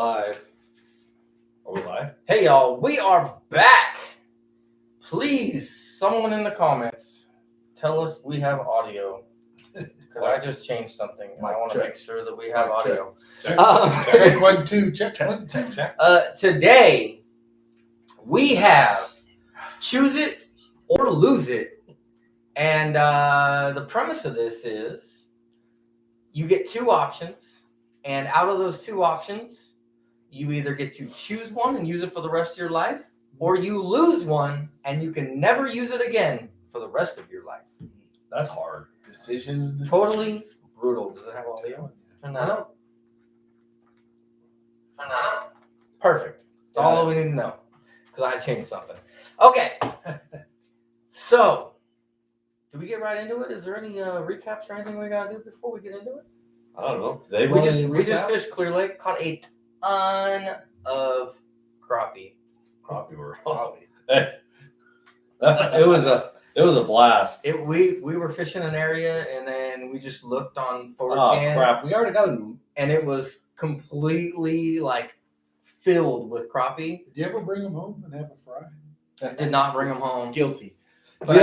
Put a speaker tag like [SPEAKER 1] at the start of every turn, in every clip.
[SPEAKER 1] live. Are we live?
[SPEAKER 2] Hey y'all, we are back. Please, someone in the comments, tell us we have audio. Because I just changed something and I want to make sure that we have audio.
[SPEAKER 3] Check 1, 2, check 1, 2.
[SPEAKER 2] Today, we have Choose It or Lose It. And the premise of this is you get two options. And out of those two options, you either get to choose one and use it for the rest of your life, or you lose one and you can never use it again for the rest of your life.
[SPEAKER 1] That's hard.
[SPEAKER 3] Decisions.
[SPEAKER 2] Totally brutal. Does it have audio? Turn that up. Turn that up. Perfect. That's all we need to know. Because I changed something. Okay. So, do we get right into it? Is there any recaps or anything we got to do before we get into it?
[SPEAKER 1] I don't know. They
[SPEAKER 2] We just fished Clear Lake, caught a ton of crappie.
[SPEAKER 1] Crappie were it was a blast.
[SPEAKER 2] We were fishing an area and then we just looked on forward
[SPEAKER 1] Oh
[SPEAKER 2] scan,
[SPEAKER 1] crap! We already got them.
[SPEAKER 2] and it was completely like filled with crappie.
[SPEAKER 3] Did you ever bring them home and have a fry?
[SPEAKER 2] I did not bring them home,
[SPEAKER 4] Guilty.
[SPEAKER 2] but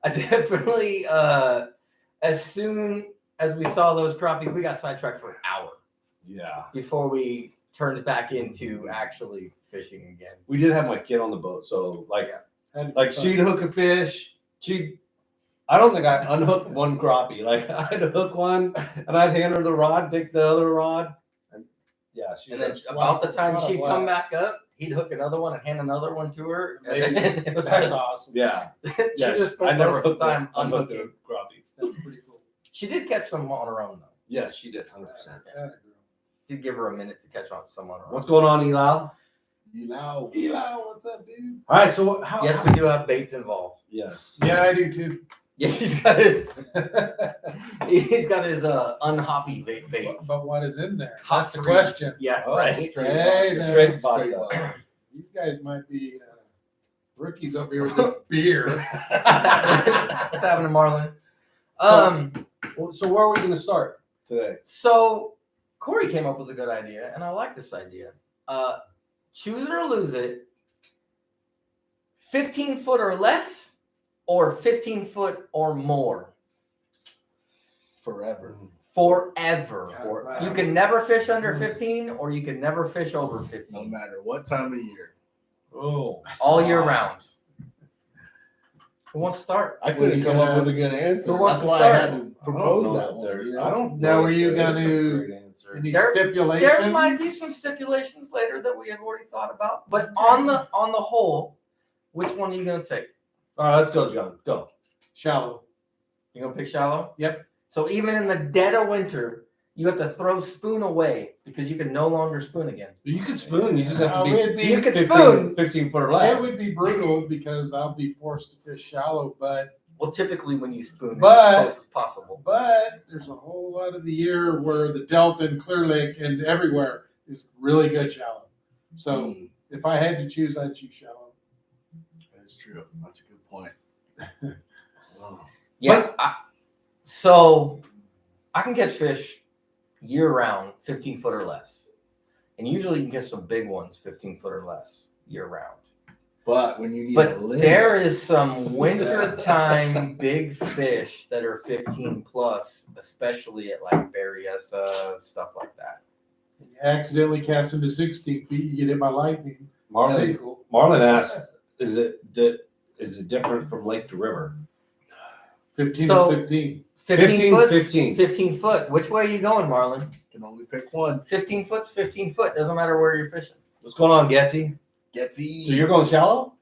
[SPEAKER 2] I definitely as soon as we saw those crappie, we got sidetracked for an hour
[SPEAKER 1] Yeah.
[SPEAKER 2] before we turned back into actually fishing again.
[SPEAKER 1] We did have my kid on the boat, so like
[SPEAKER 3] Had to be
[SPEAKER 1] like
[SPEAKER 3] fun.
[SPEAKER 1] she'd hook a fish. I don't think I unhooked one crappie. Like I'd hook one and I'd hand her the rod, take the other rod, and yeah, she.
[SPEAKER 2] And then
[SPEAKER 1] was-
[SPEAKER 2] about the time
[SPEAKER 3] what a
[SPEAKER 2] she'd come
[SPEAKER 3] blast.
[SPEAKER 2] back up, he'd hook another one and hand another one to her. And then it was
[SPEAKER 3] That's
[SPEAKER 2] like,
[SPEAKER 3] awesome.
[SPEAKER 1] yeah,
[SPEAKER 2] she
[SPEAKER 1] yeah.
[SPEAKER 2] just
[SPEAKER 1] I
[SPEAKER 2] spent
[SPEAKER 1] never
[SPEAKER 2] most of
[SPEAKER 1] hooked
[SPEAKER 2] the time
[SPEAKER 1] unhooked a
[SPEAKER 2] unhooking.
[SPEAKER 1] crappie.
[SPEAKER 3] That's pretty cool.
[SPEAKER 2] She did catch some on her own though.
[SPEAKER 1] Yeah, she did 100%.
[SPEAKER 3] That a girl.
[SPEAKER 2] Did give her a minute to catch on some on her own.
[SPEAKER 1] What's going on, Eli?
[SPEAKER 3] Eli, what's up, dude?
[SPEAKER 1] All right, so how?
[SPEAKER 2] Yes, we do have baits involved.
[SPEAKER 1] Yes.
[SPEAKER 3] Yeah, I do too.
[SPEAKER 2] Yeah, he's got his unhoppy baits.
[SPEAKER 3] But what is in there?
[SPEAKER 2] Hot
[SPEAKER 3] That's the
[SPEAKER 2] free.
[SPEAKER 3] question.
[SPEAKER 2] Yeah,
[SPEAKER 1] Oh,
[SPEAKER 2] right.
[SPEAKER 1] Straight body.
[SPEAKER 3] These guys might be rookies over here with this beer.
[SPEAKER 2] What's happening, Marlon?
[SPEAKER 1] So where are we going to start today?
[SPEAKER 2] So Corey came up with a good idea, and I like this idea. Choose it or lose it. 15 foot or less, or 15 foot or more.
[SPEAKER 4] Forever.
[SPEAKER 2] Forever. You can never fish under 15, or you can never fish over
[SPEAKER 4] No
[SPEAKER 2] 15.
[SPEAKER 4] matter what time of year.
[SPEAKER 1] Oh,
[SPEAKER 2] All year round. Who wants to start?
[SPEAKER 4] I couldn't come up with a good answer.
[SPEAKER 2] Who wants
[SPEAKER 4] That's
[SPEAKER 2] to
[SPEAKER 4] why
[SPEAKER 2] start?
[SPEAKER 4] I had to propose that one. You know?
[SPEAKER 1] I don't.
[SPEAKER 3] Now,
[SPEAKER 1] know
[SPEAKER 3] were
[SPEAKER 1] if
[SPEAKER 3] you
[SPEAKER 1] there
[SPEAKER 3] gonna-
[SPEAKER 1] is a great answer.
[SPEAKER 3] Any
[SPEAKER 2] There
[SPEAKER 3] stipulations?
[SPEAKER 2] might be some stipulations later that we have already thought about, but on the whole, which one are you gonna take?
[SPEAKER 1] All right, let's go, John. Go.
[SPEAKER 3] Shallow.
[SPEAKER 2] You gonna pick shallow?
[SPEAKER 3] Yep.
[SPEAKER 2] So even in the dead of winter, you have to throw spoon away because you can no longer spoon again.
[SPEAKER 1] You can spoon. You just have to
[SPEAKER 3] it'd
[SPEAKER 1] be
[SPEAKER 3] be-
[SPEAKER 2] You can
[SPEAKER 1] 15,
[SPEAKER 2] spoon.
[SPEAKER 1] 15 foot or
[SPEAKER 3] It
[SPEAKER 1] less.
[SPEAKER 3] would be brutal because I'll be forced to fish shallow, but
[SPEAKER 2] Well, typically when you spoon, it's
[SPEAKER 3] But-
[SPEAKER 2] as close as possible.
[SPEAKER 3] there's a whole lot of the year where the Delta and Clear Lake and everywhere is really good shallow. So if I had to choose, I'd choose shallow.
[SPEAKER 4] That's true. That's a good point.
[SPEAKER 2] Yeah. So I can catch fish year round, 15 foot or less, and usually you can catch some big ones, 15 foot or less, year round.
[SPEAKER 4] But when you need a
[SPEAKER 2] But
[SPEAKER 4] limit,
[SPEAKER 2] there is some wintertime big fish that are 15 plus, especially at like Berryessa, stuff like that.
[SPEAKER 3] And you accidentally cast them to 16 feet, you get hit by lightning. That ain't
[SPEAKER 1] Marlon,
[SPEAKER 3] cool.
[SPEAKER 1] Marlon asked, is it different from lake to river?
[SPEAKER 3] 15
[SPEAKER 2] So-
[SPEAKER 3] is 15.
[SPEAKER 2] 15 foot?
[SPEAKER 1] 15.
[SPEAKER 2] 15 foot. Which way are you going, Marlon?
[SPEAKER 4] can only pick one.
[SPEAKER 2] 15 foot's 15 foot. Doesn't matter where you're fishing.
[SPEAKER 1] What's going on, Getsy?
[SPEAKER 4] Gets
[SPEAKER 1] So
[SPEAKER 4] easy.
[SPEAKER 1] you're going shallow?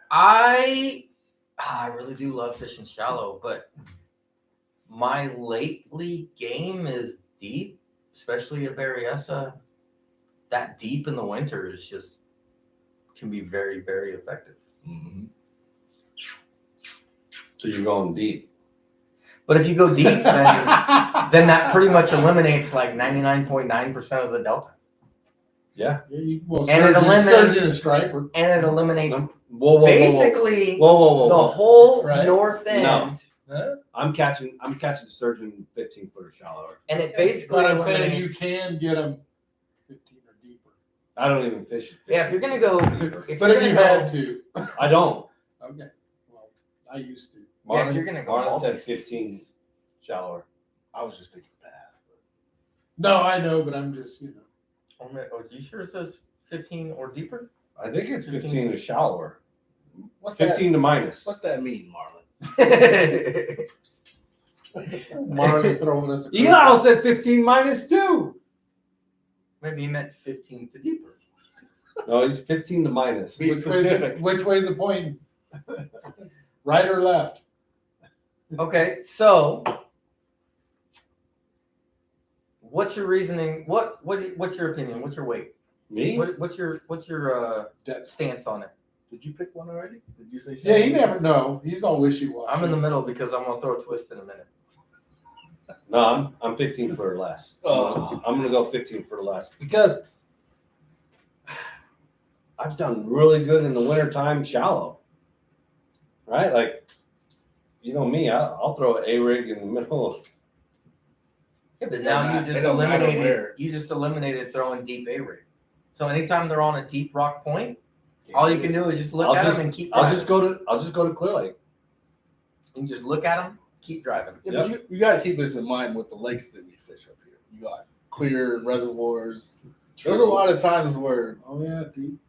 [SPEAKER 2] I really do love fishing shallow, but my lately game is deep, especially at Berryessa. That deep in the winter is just can be very, very effective.
[SPEAKER 4] Mhm.
[SPEAKER 1] So you're going deep.
[SPEAKER 2] But if you go deep, then that pretty much eliminates like 99.9% of the delta,
[SPEAKER 1] Yeah.
[SPEAKER 3] Yeah, you, well,
[SPEAKER 2] And it eliminates-
[SPEAKER 3] sturgeon and striper.
[SPEAKER 2] and it eliminates
[SPEAKER 1] Whoa, whoa,
[SPEAKER 2] basically
[SPEAKER 1] whoa, whoa, whoa,
[SPEAKER 2] the
[SPEAKER 1] whoa.
[SPEAKER 2] whole
[SPEAKER 3] Right.
[SPEAKER 2] north end
[SPEAKER 1] No.
[SPEAKER 3] Huh?
[SPEAKER 1] I'm catching sturgeon 15 foot or shallower.
[SPEAKER 2] And it basically
[SPEAKER 3] But I'm saying you
[SPEAKER 2] eliminates-
[SPEAKER 3] can get them 15 or deeper.
[SPEAKER 1] I don't even fish it.
[SPEAKER 2] Yeah, if you're gonna go, if
[SPEAKER 3] But
[SPEAKER 2] you're
[SPEAKER 3] if you
[SPEAKER 2] gonna
[SPEAKER 3] had
[SPEAKER 2] go,
[SPEAKER 3] to,
[SPEAKER 1] I don't.
[SPEAKER 3] okay. Well, I used to.
[SPEAKER 2] yeah, if you're gonna go,
[SPEAKER 1] Marlon said
[SPEAKER 2] multi-
[SPEAKER 1] 15 shallower.
[SPEAKER 4] I was just thinking pass.
[SPEAKER 3] No, I know, but I'm just, you know.
[SPEAKER 2] Oh, you sure it says 15 or deeper?
[SPEAKER 1] I think it's 15 or shallower.
[SPEAKER 4] What's
[SPEAKER 1] 15 to minus.
[SPEAKER 4] What's that mean, Marlon?
[SPEAKER 3] Marlon throwing us a
[SPEAKER 1] Eli said 15 minus 2.
[SPEAKER 2] Maybe he meant 15 to deeper.
[SPEAKER 1] No, he's 15 to minus.
[SPEAKER 4] Be specific.
[SPEAKER 3] Which way's the point? Right or left?
[SPEAKER 2] Okay, so what's your reasoning? What's your opinion? What's your weight?
[SPEAKER 1] Me?
[SPEAKER 2] What's your
[SPEAKER 3] Depth.
[SPEAKER 2] stance on it?
[SPEAKER 4] Did you pick one already? Did you say?
[SPEAKER 3] Yeah, he never know. He's all wishy-washy.
[SPEAKER 2] I'm in the middle because I'm gonna throw a twist in a minute.
[SPEAKER 1] No, I'm 15 foot or less.
[SPEAKER 4] Oh.
[SPEAKER 1] I'm gonna go 15 foot or less because I've done really good in the wintertime shallow. Right? Like, you know me, I'll throw an A-rig in the middle.
[SPEAKER 2] Yeah, but
[SPEAKER 4] It
[SPEAKER 2] now
[SPEAKER 4] don't
[SPEAKER 2] you
[SPEAKER 4] ma-
[SPEAKER 2] just
[SPEAKER 4] it don't matter
[SPEAKER 2] eliminated.
[SPEAKER 4] where.
[SPEAKER 2] You just eliminated throwing deep A rig. So anytime they're on a deep rock point, all you can do is just look
[SPEAKER 1] I'll
[SPEAKER 2] at
[SPEAKER 1] just-
[SPEAKER 2] them and keep
[SPEAKER 1] I'll
[SPEAKER 2] driving.
[SPEAKER 1] just go to Clear Lake.
[SPEAKER 2] You can just look at them, keep driving.
[SPEAKER 4] Yeah, but you got to keep this in mind with the lakes that we fish up here. You got clear reservoirs. There's a lot of times where
[SPEAKER 3] Oh, yeah, deep.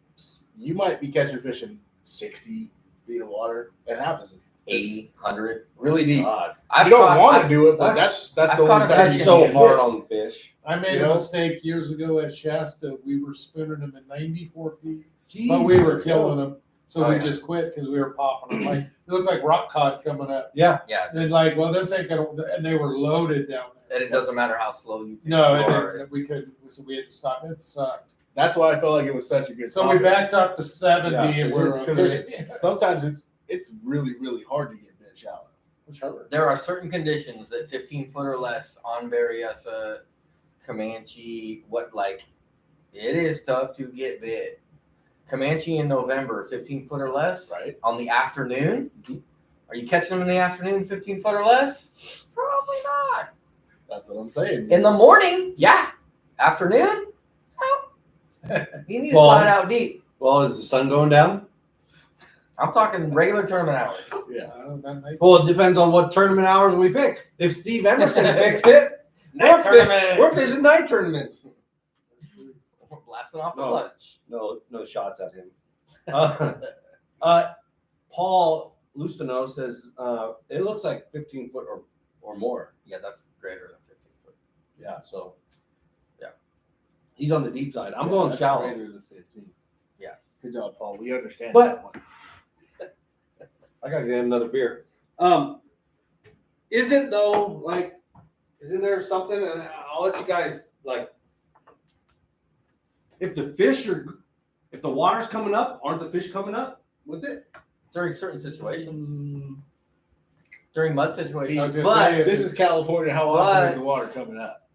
[SPEAKER 4] you might be catching fish in 60 feet of water. It happens.
[SPEAKER 2] 80, 100.
[SPEAKER 4] Really deep.
[SPEAKER 1] God,
[SPEAKER 4] You don't want to do it, but
[SPEAKER 1] that's-
[SPEAKER 4] that's
[SPEAKER 2] I've
[SPEAKER 4] the
[SPEAKER 2] caught
[SPEAKER 4] only
[SPEAKER 2] a
[SPEAKER 4] time
[SPEAKER 2] fish
[SPEAKER 4] you
[SPEAKER 1] that's
[SPEAKER 2] in
[SPEAKER 1] so
[SPEAKER 4] can get
[SPEAKER 1] hard
[SPEAKER 4] hit.
[SPEAKER 1] on fish.
[SPEAKER 3] I made
[SPEAKER 4] You
[SPEAKER 3] a
[SPEAKER 4] know?
[SPEAKER 3] mistake years ago at Shasta. We were spooning them at 94 feet, but we were
[SPEAKER 1] Jesus.
[SPEAKER 3] killing them. So
[SPEAKER 2] Oh,
[SPEAKER 3] we
[SPEAKER 2] yeah.
[SPEAKER 3] just quit because we were popping them. Like, it looked like rock cod coming up.
[SPEAKER 1] Yeah,
[SPEAKER 2] Yeah,
[SPEAKER 3] And it's like, well, this ain't gonna, and they were loaded down there.
[SPEAKER 2] and it doesn't matter how slow you think
[SPEAKER 3] No,
[SPEAKER 2] you
[SPEAKER 3] it
[SPEAKER 2] are,
[SPEAKER 3] didn't. We couldn't, so we had to stop. It sucked.
[SPEAKER 4] That's why I felt like it was such a good
[SPEAKER 3] So we
[SPEAKER 4] topic.
[SPEAKER 3] backed up to 70
[SPEAKER 1] Yeah,
[SPEAKER 3] and we're
[SPEAKER 4] because sometimes it's really, really hard to get bit shallow.
[SPEAKER 3] Sure.
[SPEAKER 2] There are certain conditions that 15 foot or less on Berryessa, Comanche, it is tough to get bit. Comanche in November, 15 foot or less
[SPEAKER 4] Right?
[SPEAKER 2] on the afternoon. Are you catching them in the afternoon, 15 foot or less? Probably not.
[SPEAKER 4] That's what I'm saying.
[SPEAKER 2] In the morning, yeah. Afternoon, no. You need to
[SPEAKER 1] Well,
[SPEAKER 2] slide out deep.
[SPEAKER 1] well, is the sun going down?
[SPEAKER 2] I'm talking regular tournament hours.
[SPEAKER 4] Yeah.
[SPEAKER 3] That makes-
[SPEAKER 1] Well, it depends on what tournament hours we pick. If Steve Emerson picks it,
[SPEAKER 2] Night tournament.
[SPEAKER 1] we're fishing night tournaments.
[SPEAKER 2] We're blasting off the
[SPEAKER 1] No.
[SPEAKER 2] lunch.
[SPEAKER 1] No shots at him. Paul Lustino says it looks like 15 foot or more.
[SPEAKER 2] Yeah, that's greater than 15 foot.
[SPEAKER 1] Yeah, so
[SPEAKER 2] Yeah.
[SPEAKER 1] he's on the deep side. I'm
[SPEAKER 4] Yeah,
[SPEAKER 1] going
[SPEAKER 4] that's
[SPEAKER 1] shallow.
[SPEAKER 4] greater than 15.
[SPEAKER 2] Yeah.
[SPEAKER 4] Good job, Paul. We understand
[SPEAKER 1] But-
[SPEAKER 4] that one.
[SPEAKER 1] I gotta get another beer. Isn't though like, isn't there something? And I'll let you guys like, if the water's coming up, aren't the fish coming up with it?
[SPEAKER 2] During certain situations,
[SPEAKER 4] Mm,
[SPEAKER 2] during mud
[SPEAKER 3] I
[SPEAKER 2] situations.
[SPEAKER 3] was gonna
[SPEAKER 2] But
[SPEAKER 3] say,
[SPEAKER 4] This is California. How often is
[SPEAKER 2] But-
[SPEAKER 4] the water coming up?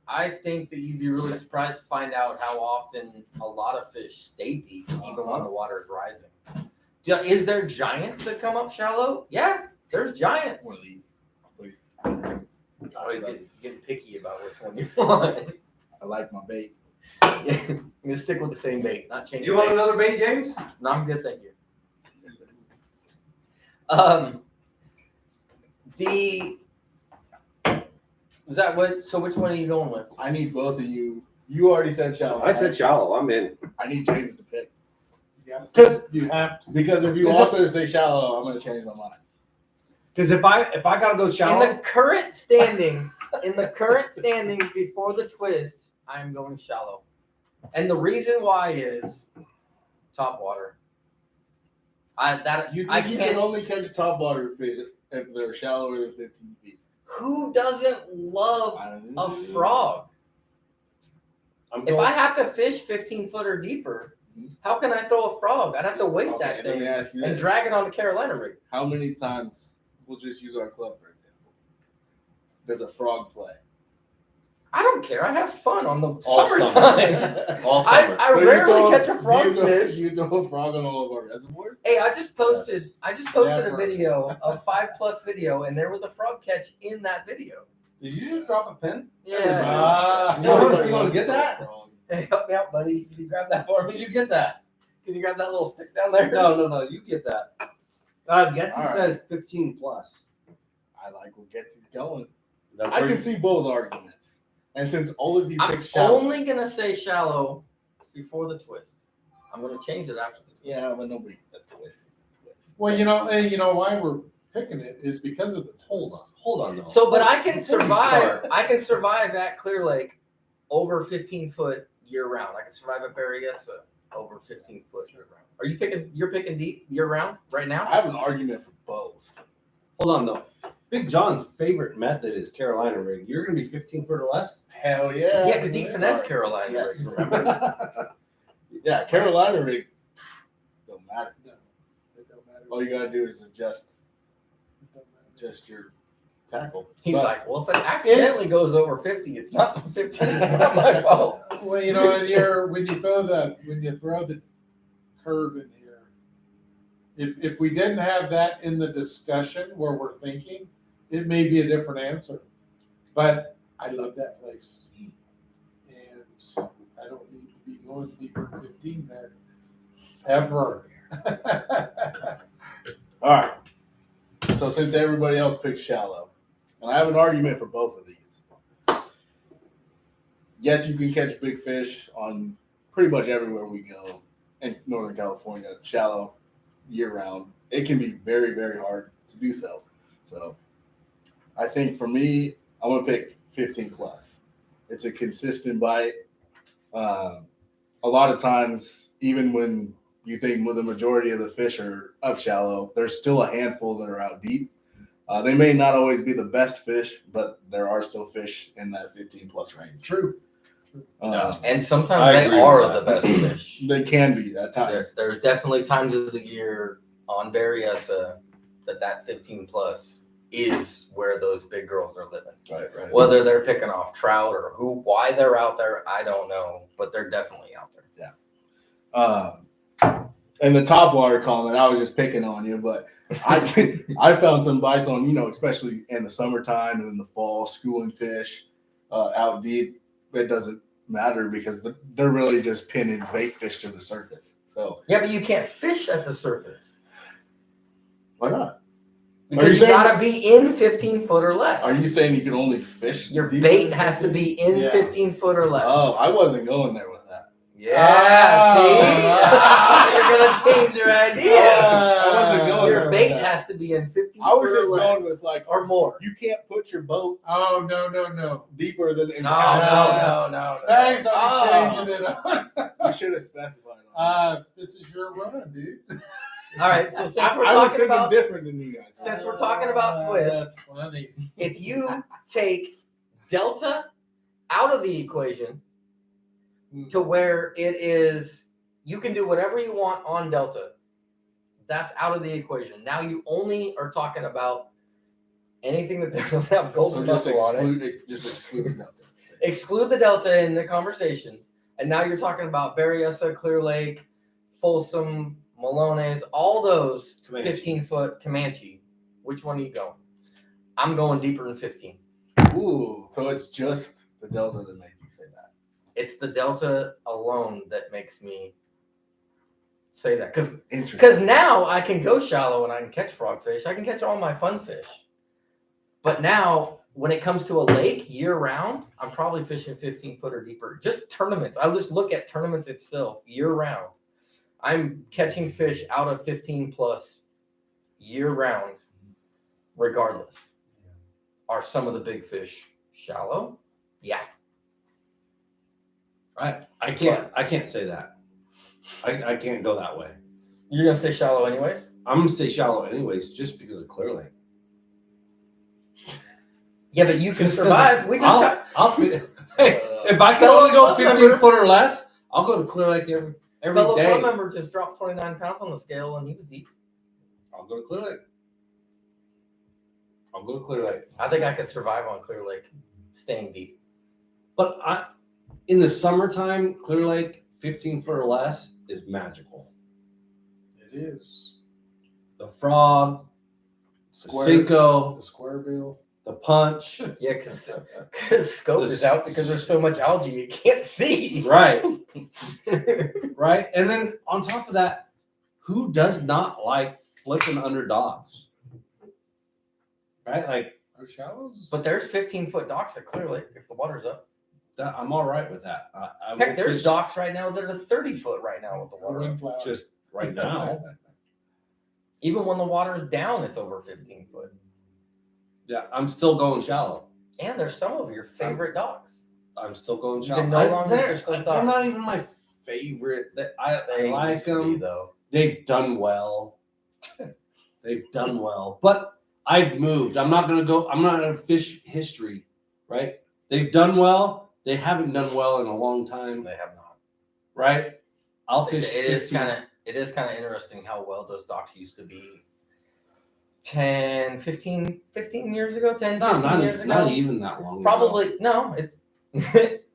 [SPEAKER 2] I think that you'd be really surprised to find out how often a lot of fish stay deep, even when the water is rising. Is there giants that come up shallow? Yeah, there's giants.
[SPEAKER 4] One of these, please.
[SPEAKER 2] Always getting picky about which one you want.
[SPEAKER 4] I like my bait.
[SPEAKER 2] Yeah, I'm gonna stick with the same bait, not change.
[SPEAKER 1] You want another bait, James?
[SPEAKER 2] No, I'm good, thank you. Is that what? So which one are you going with?
[SPEAKER 4] I need both of you. You already said shallow.
[SPEAKER 1] I said shallow. I'm in.
[SPEAKER 4] I need James to pick.
[SPEAKER 3] yeah,
[SPEAKER 1] Because
[SPEAKER 3] you have to.
[SPEAKER 4] Because if you
[SPEAKER 1] Is
[SPEAKER 4] also say shallow, I'm going to change my mind.
[SPEAKER 1] if I gotta go
[SPEAKER 2] In
[SPEAKER 1] shallow,
[SPEAKER 2] the current standings before the twist, I'm going shallow. And the reason why is top water.
[SPEAKER 4] You think
[SPEAKER 2] I
[SPEAKER 4] you
[SPEAKER 2] can't.
[SPEAKER 4] can only catch topwater fish if they're shallower than 15 feet?
[SPEAKER 2] Who doesn't love a frog?
[SPEAKER 1] I'm
[SPEAKER 2] If
[SPEAKER 1] going.
[SPEAKER 2] I have to fish 15 foot or deeper, how can I throw a frog? I'd have to weight
[SPEAKER 4] Okay,
[SPEAKER 2] that
[SPEAKER 4] let
[SPEAKER 2] thing
[SPEAKER 4] me ask you
[SPEAKER 2] and
[SPEAKER 4] this.
[SPEAKER 2] drag it on the Carolina rig.
[SPEAKER 4] How many times, we'll just use our club for example, does a frog play?
[SPEAKER 2] I don't care. I have fun on the
[SPEAKER 1] All
[SPEAKER 2] summertime.
[SPEAKER 1] All
[SPEAKER 2] I,
[SPEAKER 1] summer.
[SPEAKER 2] I
[SPEAKER 4] So you
[SPEAKER 2] rarely
[SPEAKER 4] throw-
[SPEAKER 2] catch a
[SPEAKER 4] You
[SPEAKER 2] frogfish.
[SPEAKER 4] you throw a frog on all of our reservoirs?
[SPEAKER 2] Hey, I just posted a
[SPEAKER 4] Never.
[SPEAKER 2] video, a 5+ video, and there was a frog catch in that video.
[SPEAKER 1] Did you just drop a pin?
[SPEAKER 2] Yeah.
[SPEAKER 3] Ah.
[SPEAKER 1] You wanna
[SPEAKER 4] Everybody
[SPEAKER 1] get
[SPEAKER 4] wants to
[SPEAKER 1] that?
[SPEAKER 4] throw a frog.
[SPEAKER 2] Hey, help me out, buddy. Can you grab that for
[SPEAKER 1] Where
[SPEAKER 2] me?
[SPEAKER 1] you get that?
[SPEAKER 2] Can you grab that little stick down there?
[SPEAKER 1] No, you get that. Getsy
[SPEAKER 4] All right.
[SPEAKER 1] says 15 plus.
[SPEAKER 4] I like what gets you going.
[SPEAKER 1] That's
[SPEAKER 4] I
[SPEAKER 1] where
[SPEAKER 4] can
[SPEAKER 1] you-
[SPEAKER 4] see both arguments. And since all of you
[SPEAKER 2] I'm
[SPEAKER 4] picked shallow,
[SPEAKER 2] only gonna say shallow before the twist. I'm gonna change it after the twist.
[SPEAKER 4] yeah, but nobody the twist.
[SPEAKER 3] Well, and you know why we're picking it is because of the tolls.
[SPEAKER 1] Hold on though.
[SPEAKER 2] So, but I can
[SPEAKER 1] Before you
[SPEAKER 2] survive.
[SPEAKER 1] start-
[SPEAKER 2] I can survive at Clear Lake over 15 foot year round. I can survive at Berryessa over 15 foot year round. Are you picking? You're picking deep year round right now?
[SPEAKER 4] I have an argument for both.
[SPEAKER 1] Hold on though. Big John's favorite method is Carolina rig. You're gonna be 15 foot or less.
[SPEAKER 4] Hell yeah.
[SPEAKER 2] Yeah, because he finessed
[SPEAKER 4] Sorry.
[SPEAKER 2] Carolina.
[SPEAKER 4] Yes.
[SPEAKER 2] Rigs, remember?
[SPEAKER 4] Yeah, Carolina rig don't matter.
[SPEAKER 3] No, it don't matter.
[SPEAKER 4] All you gotta do is adjust
[SPEAKER 3] It don't matter.
[SPEAKER 4] your tackle.
[SPEAKER 2] He's
[SPEAKER 4] But
[SPEAKER 2] like, well, if it accidentally goes over 50, it's not 15. It's not my fault.
[SPEAKER 3] Well, and when you throw the curve in here, if we didn't have that in the discussion where we're thinking, it may be a different answer. But I love that place, and I don't need to be going deeper than 15 there ever.
[SPEAKER 4] all right. So since everybody else picked shallow, and I have an argument for both of these. Yes, you can catch big fish on pretty much everywhere we go in Northern California, shallow, year round. It can be very, very hard to do so. So I think for me, I'm gonna pick 15 plus. It's a consistent bite. A lot of times, even when you think the majority of the fish are up shallow, there's still a handful that are out deep. They may not always be the best fish, but there are still fish in that 15 plus range.
[SPEAKER 3] True.
[SPEAKER 2] And
[SPEAKER 1] I
[SPEAKER 2] sometimes
[SPEAKER 1] agree
[SPEAKER 2] they are
[SPEAKER 1] with
[SPEAKER 2] the
[SPEAKER 1] that.
[SPEAKER 2] best fish.
[SPEAKER 4] They can be at times.
[SPEAKER 2] There's definitely times of the year on Berryessa that 15 plus is where those big girls are living.
[SPEAKER 4] Right.
[SPEAKER 2] Whether they're picking off trout or why they're out there, I don't know, but they're definitely out there.
[SPEAKER 4] And the top water comment, I was just picking on you, but I found some bites on, especially in the summertime and in the fall, schooling fish out deep. It doesn't matter because they're really just pinning bait fish to the surface. So
[SPEAKER 2] Yeah, but you can't fish at the surface
[SPEAKER 4] why not? Are you
[SPEAKER 2] because you
[SPEAKER 4] saying-
[SPEAKER 2] gotta be in 15 foot or less.
[SPEAKER 4] Are you saying you can only fish?
[SPEAKER 2] Your
[SPEAKER 4] deeper
[SPEAKER 2] bait
[SPEAKER 4] than
[SPEAKER 2] has to
[SPEAKER 4] 15?
[SPEAKER 2] be in
[SPEAKER 1] Yeah.
[SPEAKER 2] 15 foot or less.
[SPEAKER 4] Oh, I wasn't going there with that.
[SPEAKER 2] Yeah,
[SPEAKER 3] Ah.
[SPEAKER 2] see? You're gonna change your idea.
[SPEAKER 4] I wasn't going there
[SPEAKER 2] Your
[SPEAKER 4] with
[SPEAKER 2] bait
[SPEAKER 4] that.
[SPEAKER 2] has to be in 15
[SPEAKER 4] I was
[SPEAKER 2] foot
[SPEAKER 4] just
[SPEAKER 2] or less
[SPEAKER 4] going with like,
[SPEAKER 2] or more.
[SPEAKER 4] you can't put your boat
[SPEAKER 3] Oh, no.
[SPEAKER 4] deeper than.
[SPEAKER 2] No.
[SPEAKER 3] Thanks, I'm
[SPEAKER 2] Oh.
[SPEAKER 3] changing it up.
[SPEAKER 4] You should have specified. On that.
[SPEAKER 3] This is your run, dude.
[SPEAKER 2] All right, so since
[SPEAKER 4] I
[SPEAKER 2] we're
[SPEAKER 4] was
[SPEAKER 2] talking
[SPEAKER 4] thinking
[SPEAKER 2] about
[SPEAKER 4] different than you guys.
[SPEAKER 2] Since we're talking about twist,
[SPEAKER 3] That's funny.
[SPEAKER 2] if you take delta out of the equation to where it is, you can do whatever you want on delta. That's out of the equation. Now you only are talking about anything that doesn't have
[SPEAKER 4] So
[SPEAKER 2] golden
[SPEAKER 4] just
[SPEAKER 2] muscle on it.
[SPEAKER 4] exclude that.
[SPEAKER 2] Exclude the delta in the conversation, and now you're talking about Berryessa, Clear Lake, Folsom, Malones, all those
[SPEAKER 1] Comanche.
[SPEAKER 2] 15 foot Comanche. Which one are you going? I'm going deeper than 15.
[SPEAKER 4] Ooh, so it's just the delta that makes you say that.
[SPEAKER 2] It's the delta alone that makes me say that.
[SPEAKER 4] Interesting.
[SPEAKER 2] Because now I can go shallow and I can catch frogfish. I can catch all my fun fish. But now, when it comes to a lake year round, I'm probably fishing 15 foot or deeper. Just tournaments. I just look at tournaments itself year round. I'm catching fish out of 15 plus year round, regardless. Are some of the big fish shallow? Yeah.
[SPEAKER 1] I can't say that. I can't go that way.
[SPEAKER 2] You're gonna stay shallow anyways?
[SPEAKER 1] I'm gonna stay shallow anyways, just because of Clear Lake.
[SPEAKER 2] Yeah, but you can
[SPEAKER 1] Just 'cause
[SPEAKER 2] survive. We just got
[SPEAKER 1] Hey, if I can
[SPEAKER 2] Fellow
[SPEAKER 1] only go
[SPEAKER 2] club
[SPEAKER 1] 15
[SPEAKER 2] member.
[SPEAKER 1] foot or less, I'll go to Clear Lake every
[SPEAKER 2] fellow
[SPEAKER 1] day.
[SPEAKER 2] club member just dropped 29 pounds on the scale and he was deep.
[SPEAKER 1] I'll go to Clear Lake. I'll go to Clear Lake.
[SPEAKER 2] I think I could survive on Clear Lake staying deep.
[SPEAKER 1] But in the summertime, Clear Lake, 15 foot or less is magical.
[SPEAKER 3] It is.
[SPEAKER 1] The frog, the
[SPEAKER 3] Square,
[SPEAKER 1] Cinco,
[SPEAKER 3] the square bill.
[SPEAKER 1] the punch.
[SPEAKER 2] Yeah, because scope is out because there's so much algae you can't see.
[SPEAKER 1] Right. Right. And then on top of that, who does not like flipping underdogs? Right? Like
[SPEAKER 3] Are shallows?
[SPEAKER 2] But there's 15-foot docks at Clear Lake if the water's up.
[SPEAKER 1] that, I'm all right with that. I
[SPEAKER 2] Heck,
[SPEAKER 1] will
[SPEAKER 2] there's
[SPEAKER 1] fish
[SPEAKER 2] docks right now that are 30-foot right now with the
[SPEAKER 3] Or
[SPEAKER 2] water up.
[SPEAKER 3] windflower.
[SPEAKER 1] just right now.
[SPEAKER 2] Even when the water is down, it's over 15 foot.
[SPEAKER 1] Yeah, I'm still going shallow.
[SPEAKER 2] And there's some of your favorite docks.
[SPEAKER 1] I'm still going
[SPEAKER 2] You
[SPEAKER 1] shallow.
[SPEAKER 2] can no longer
[SPEAKER 1] they're,
[SPEAKER 2] fish those
[SPEAKER 1] they're not
[SPEAKER 2] docks.
[SPEAKER 1] even my favorite. I
[SPEAKER 2] They
[SPEAKER 1] like
[SPEAKER 2] used to be,
[SPEAKER 1] them.
[SPEAKER 2] though.
[SPEAKER 1] They've done well. They've done well. But I've moved. I'm not going to fish history, right? They've done well. They haven't done well in a long time,
[SPEAKER 2] They have not.
[SPEAKER 1] right? I'll fish.
[SPEAKER 2] It is
[SPEAKER 1] 15.
[SPEAKER 2] kind of interesting how well those docks used to be 10, 15 years ago, 10,
[SPEAKER 1] No,
[SPEAKER 2] 15 years ago.
[SPEAKER 1] not even that long. ago.
[SPEAKER 2] Probably, no, it's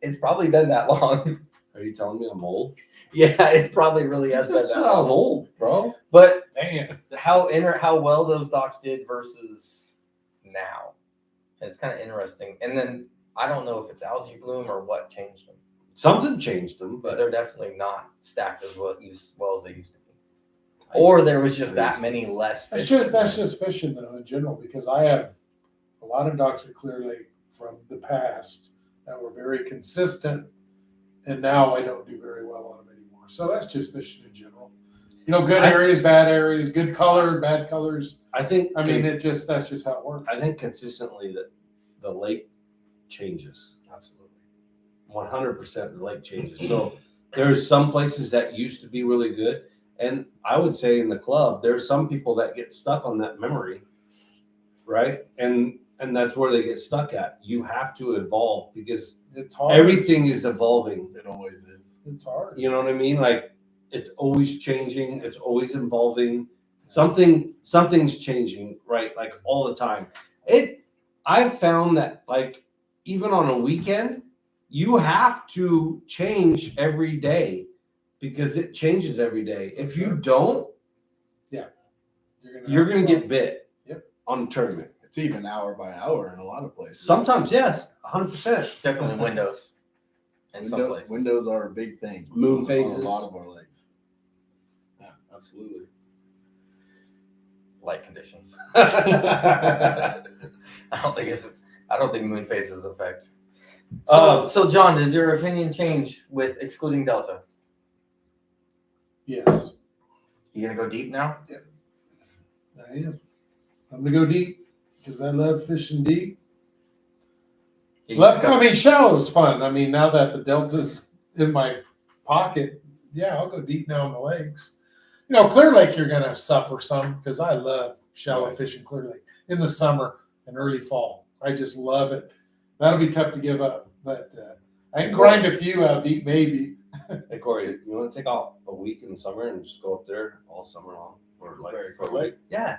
[SPEAKER 2] it's probably been that long.
[SPEAKER 1] Are you telling me I'm old?
[SPEAKER 2] Yeah, it probably really has been
[SPEAKER 1] That's
[SPEAKER 2] that
[SPEAKER 1] when I was
[SPEAKER 2] long.
[SPEAKER 1] old, bro.
[SPEAKER 2] But
[SPEAKER 3] Damn.
[SPEAKER 2] how well those docks did versus now. And it's kind of interesting. And then I don't know if it's algae bloom or what changed them,
[SPEAKER 1] Something changed them,
[SPEAKER 2] but
[SPEAKER 1] but
[SPEAKER 2] they're definitely not stacked as well as they used to be. Or there was just that many less fish.
[SPEAKER 3] That's just fishing though in general, because I have a lot of docks at Clear Lake from the past that were very consistent, and now I don't do very well on them anymore. So that's just fishing in general. You know, good areas, bad areas, good color, bad colors.
[SPEAKER 1] I think
[SPEAKER 3] I mean, that's just how it works.
[SPEAKER 1] I think consistently that the lake changes.
[SPEAKER 3] Absolutely.
[SPEAKER 1] 100% the lake changes. So there's some places that used to be really good. And I would say in the club, there's some people that get stuck on that memory, right? And that's where they get stuck at. You have to evolve because
[SPEAKER 3] It's hard.
[SPEAKER 1] everything is evolving.
[SPEAKER 4] It always is.
[SPEAKER 3] It's hard.
[SPEAKER 1] You know what I mean? Like it's always changing. It's always evolving. Something's changing, right? Like all the time. I've found that like even on a weekend, you have to change every day because it changes every day. If you don't, you're gonna get bit.
[SPEAKER 3] Yep.
[SPEAKER 1] On the tournament.
[SPEAKER 4] It's even hour by hour in a lot of places.
[SPEAKER 1] Sometimes, yes, 100%.
[SPEAKER 2] Definitely windows. In some places.
[SPEAKER 4] Windows are a big thing.
[SPEAKER 1] Moon
[SPEAKER 4] on
[SPEAKER 1] phases.
[SPEAKER 4] a lot of our lakes. Yeah, absolutely.
[SPEAKER 2] Light conditions.
[SPEAKER 1] Uh,
[SPEAKER 2] I don't think moon phases affect. So John, does your opinion change with excluding Delta?
[SPEAKER 3] Yes,
[SPEAKER 2] You gonna go deep now?
[SPEAKER 3] I am. I'm gonna go deep because I love fishing deep. I mean, shallow's fun. I mean, now that the Delta's in my pocket, yeah, I'll go deep now in the lakes. You know, Clear Lake, you're gonna suffer some because I love shallow
[SPEAKER 4] Right.
[SPEAKER 3] fishing Clear Lake in the summer and early fall. I just love it. That'll be tough to give up, but I can grind a few out deep, maybe.
[SPEAKER 1] Hey Corey, you want to take off a week in the summer and just go up there all summer long, or like
[SPEAKER 4] Very
[SPEAKER 1] for a
[SPEAKER 4] cool.
[SPEAKER 1] week? Yeah,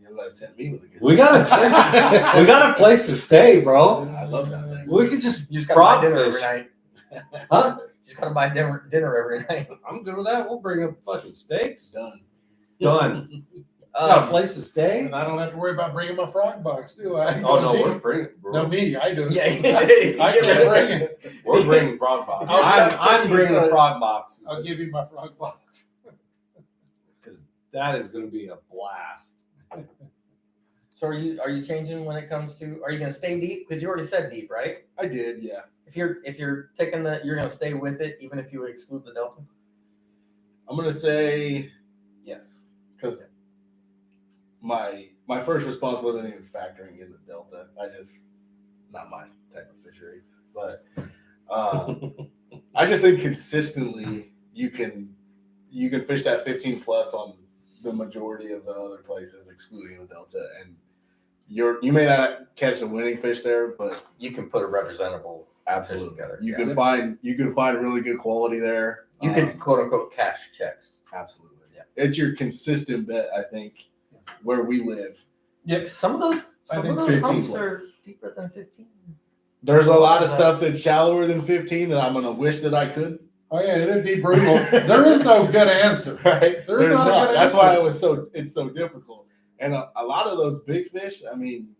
[SPEAKER 4] You're gonna tempt me with a good.
[SPEAKER 1] we got a place to stay, bro.
[SPEAKER 4] I love that thing.
[SPEAKER 1] We could just
[SPEAKER 2] You just gotta buy
[SPEAKER 1] prop
[SPEAKER 2] dinner
[SPEAKER 1] fish.
[SPEAKER 2] every night.
[SPEAKER 1] Huh?
[SPEAKER 2] You just gotta buy dinner every night.
[SPEAKER 1] I'm good with that. We'll bring up fucking steaks.
[SPEAKER 4] Done.
[SPEAKER 1] Done. Got a place to stay.
[SPEAKER 3] And I don't have to worry about bringing my frog box, do I?
[SPEAKER 1] Oh no, we're bringing, bro.
[SPEAKER 3] No, me, I do.
[SPEAKER 2] Yeah,
[SPEAKER 3] I can bring it.
[SPEAKER 1] We're bringing frog box.
[SPEAKER 3] I'll
[SPEAKER 1] I'm
[SPEAKER 3] start
[SPEAKER 1] bringing a
[SPEAKER 4] 15
[SPEAKER 1] frog box
[SPEAKER 3] I'll give you my frog box.
[SPEAKER 1] because that is going to be a blast.
[SPEAKER 2] So are you changing when it comes to? Are you gonna stay deep? Because you already said deep, right?
[SPEAKER 4] I did, yeah.
[SPEAKER 2] If you're taking you're gonna stay with it even if you exclude the Delta.
[SPEAKER 4] I'm gonna say yes, because my first response wasn't even factoring in the Delta. Not my type of fishery, but I just think consistently you can fish that 15 plus on the majority of the other places, excluding the Delta, and you may not catch the winning fish there, but
[SPEAKER 2] You can put a representable fish
[SPEAKER 4] absolutely
[SPEAKER 2] together.
[SPEAKER 4] you
[SPEAKER 2] yeah.
[SPEAKER 4] can find really good quality there.
[SPEAKER 2] You can quote unquote cash checks.
[SPEAKER 4] Absolutely.
[SPEAKER 2] Yeah.
[SPEAKER 4] It's your consistent bet, I think, where we live.
[SPEAKER 3] Yep.
[SPEAKER 2] Some of those
[SPEAKER 3] I think
[SPEAKER 2] those
[SPEAKER 4] 15
[SPEAKER 2] humps
[SPEAKER 4] plus.
[SPEAKER 2] are deeper than 15.
[SPEAKER 4] There's a lot of stuff that's shallower than 15 that I'm gonna wish that I could.
[SPEAKER 3] Oh yeah, it'd be brutal. There is no good answer.
[SPEAKER 4] Right?
[SPEAKER 3] There's not a good
[SPEAKER 4] That's why
[SPEAKER 3] answer.
[SPEAKER 4] it's so difficult. And a lot of those big fish, I mean,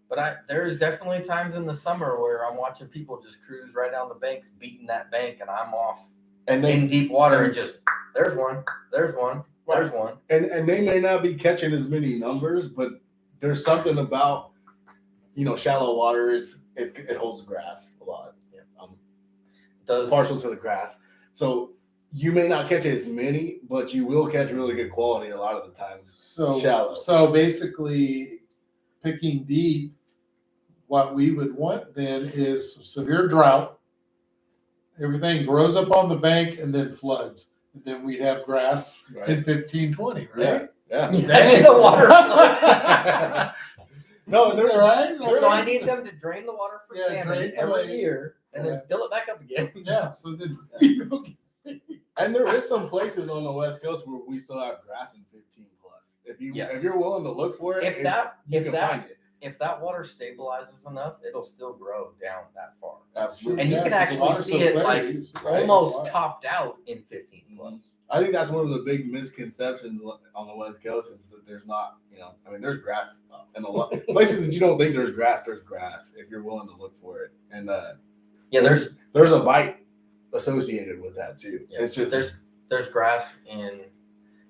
[SPEAKER 2] But there's definitely times in the summer where I'm watching people just cruise right down the banks, beating that bank, and I'm off
[SPEAKER 4] and
[SPEAKER 2] in
[SPEAKER 4] they
[SPEAKER 2] deep water and just there's one, there's one, there's one.
[SPEAKER 4] and they may not be catching as many numbers, but there's something about shallow water it holds grass a lot.
[SPEAKER 2] Yeah.
[SPEAKER 4] I'm
[SPEAKER 2] Does
[SPEAKER 4] partial to the grass, so you may not catch as many, but you will catch really good quality a lot of the times. Shallow.
[SPEAKER 3] So basically, picking deep, what we would want then is severe drought. Everything grows up on the bank and then floods. And then we'd have grass
[SPEAKER 4] Right?
[SPEAKER 3] in 15-20, right?
[SPEAKER 4] Yeah.
[SPEAKER 2] in the water.
[SPEAKER 4] No, they're
[SPEAKER 3] Right?
[SPEAKER 2] So I need them to drain the water for
[SPEAKER 3] Yeah,
[SPEAKER 2] salmon
[SPEAKER 3] drain
[SPEAKER 2] every
[SPEAKER 3] away.
[SPEAKER 2] year and then
[SPEAKER 3] Yeah.
[SPEAKER 2] fill it back up again.
[SPEAKER 3] Yeah, so then people can-
[SPEAKER 4] And there is some places on the West Coast where we still have grass in 15 plus. If
[SPEAKER 2] Yes.
[SPEAKER 4] you're willing to look for it,
[SPEAKER 2] If that
[SPEAKER 4] you
[SPEAKER 2] if
[SPEAKER 4] can
[SPEAKER 2] that
[SPEAKER 4] find it.
[SPEAKER 2] if that water stabilizes enough, it'll still grow down that far.
[SPEAKER 4] Absolutely.
[SPEAKER 2] And you
[SPEAKER 3] Yeah,
[SPEAKER 2] can
[SPEAKER 3] 'cause the
[SPEAKER 2] actually
[SPEAKER 3] water's
[SPEAKER 2] see
[SPEAKER 3] so
[SPEAKER 2] it
[SPEAKER 3] clear,
[SPEAKER 2] like
[SPEAKER 3] you see it.
[SPEAKER 2] almost
[SPEAKER 3] Right.
[SPEAKER 2] topped out in 15 plus.
[SPEAKER 4] I think that's one of the big misconceptions on the West Coast is that there's not, there's grass in a lot places that you don't think there's grass if you're willing to look for it. And
[SPEAKER 2] Yeah,
[SPEAKER 4] there's a bite associated with that too.
[SPEAKER 2] Yeah,
[SPEAKER 4] It's just
[SPEAKER 2] there's grass in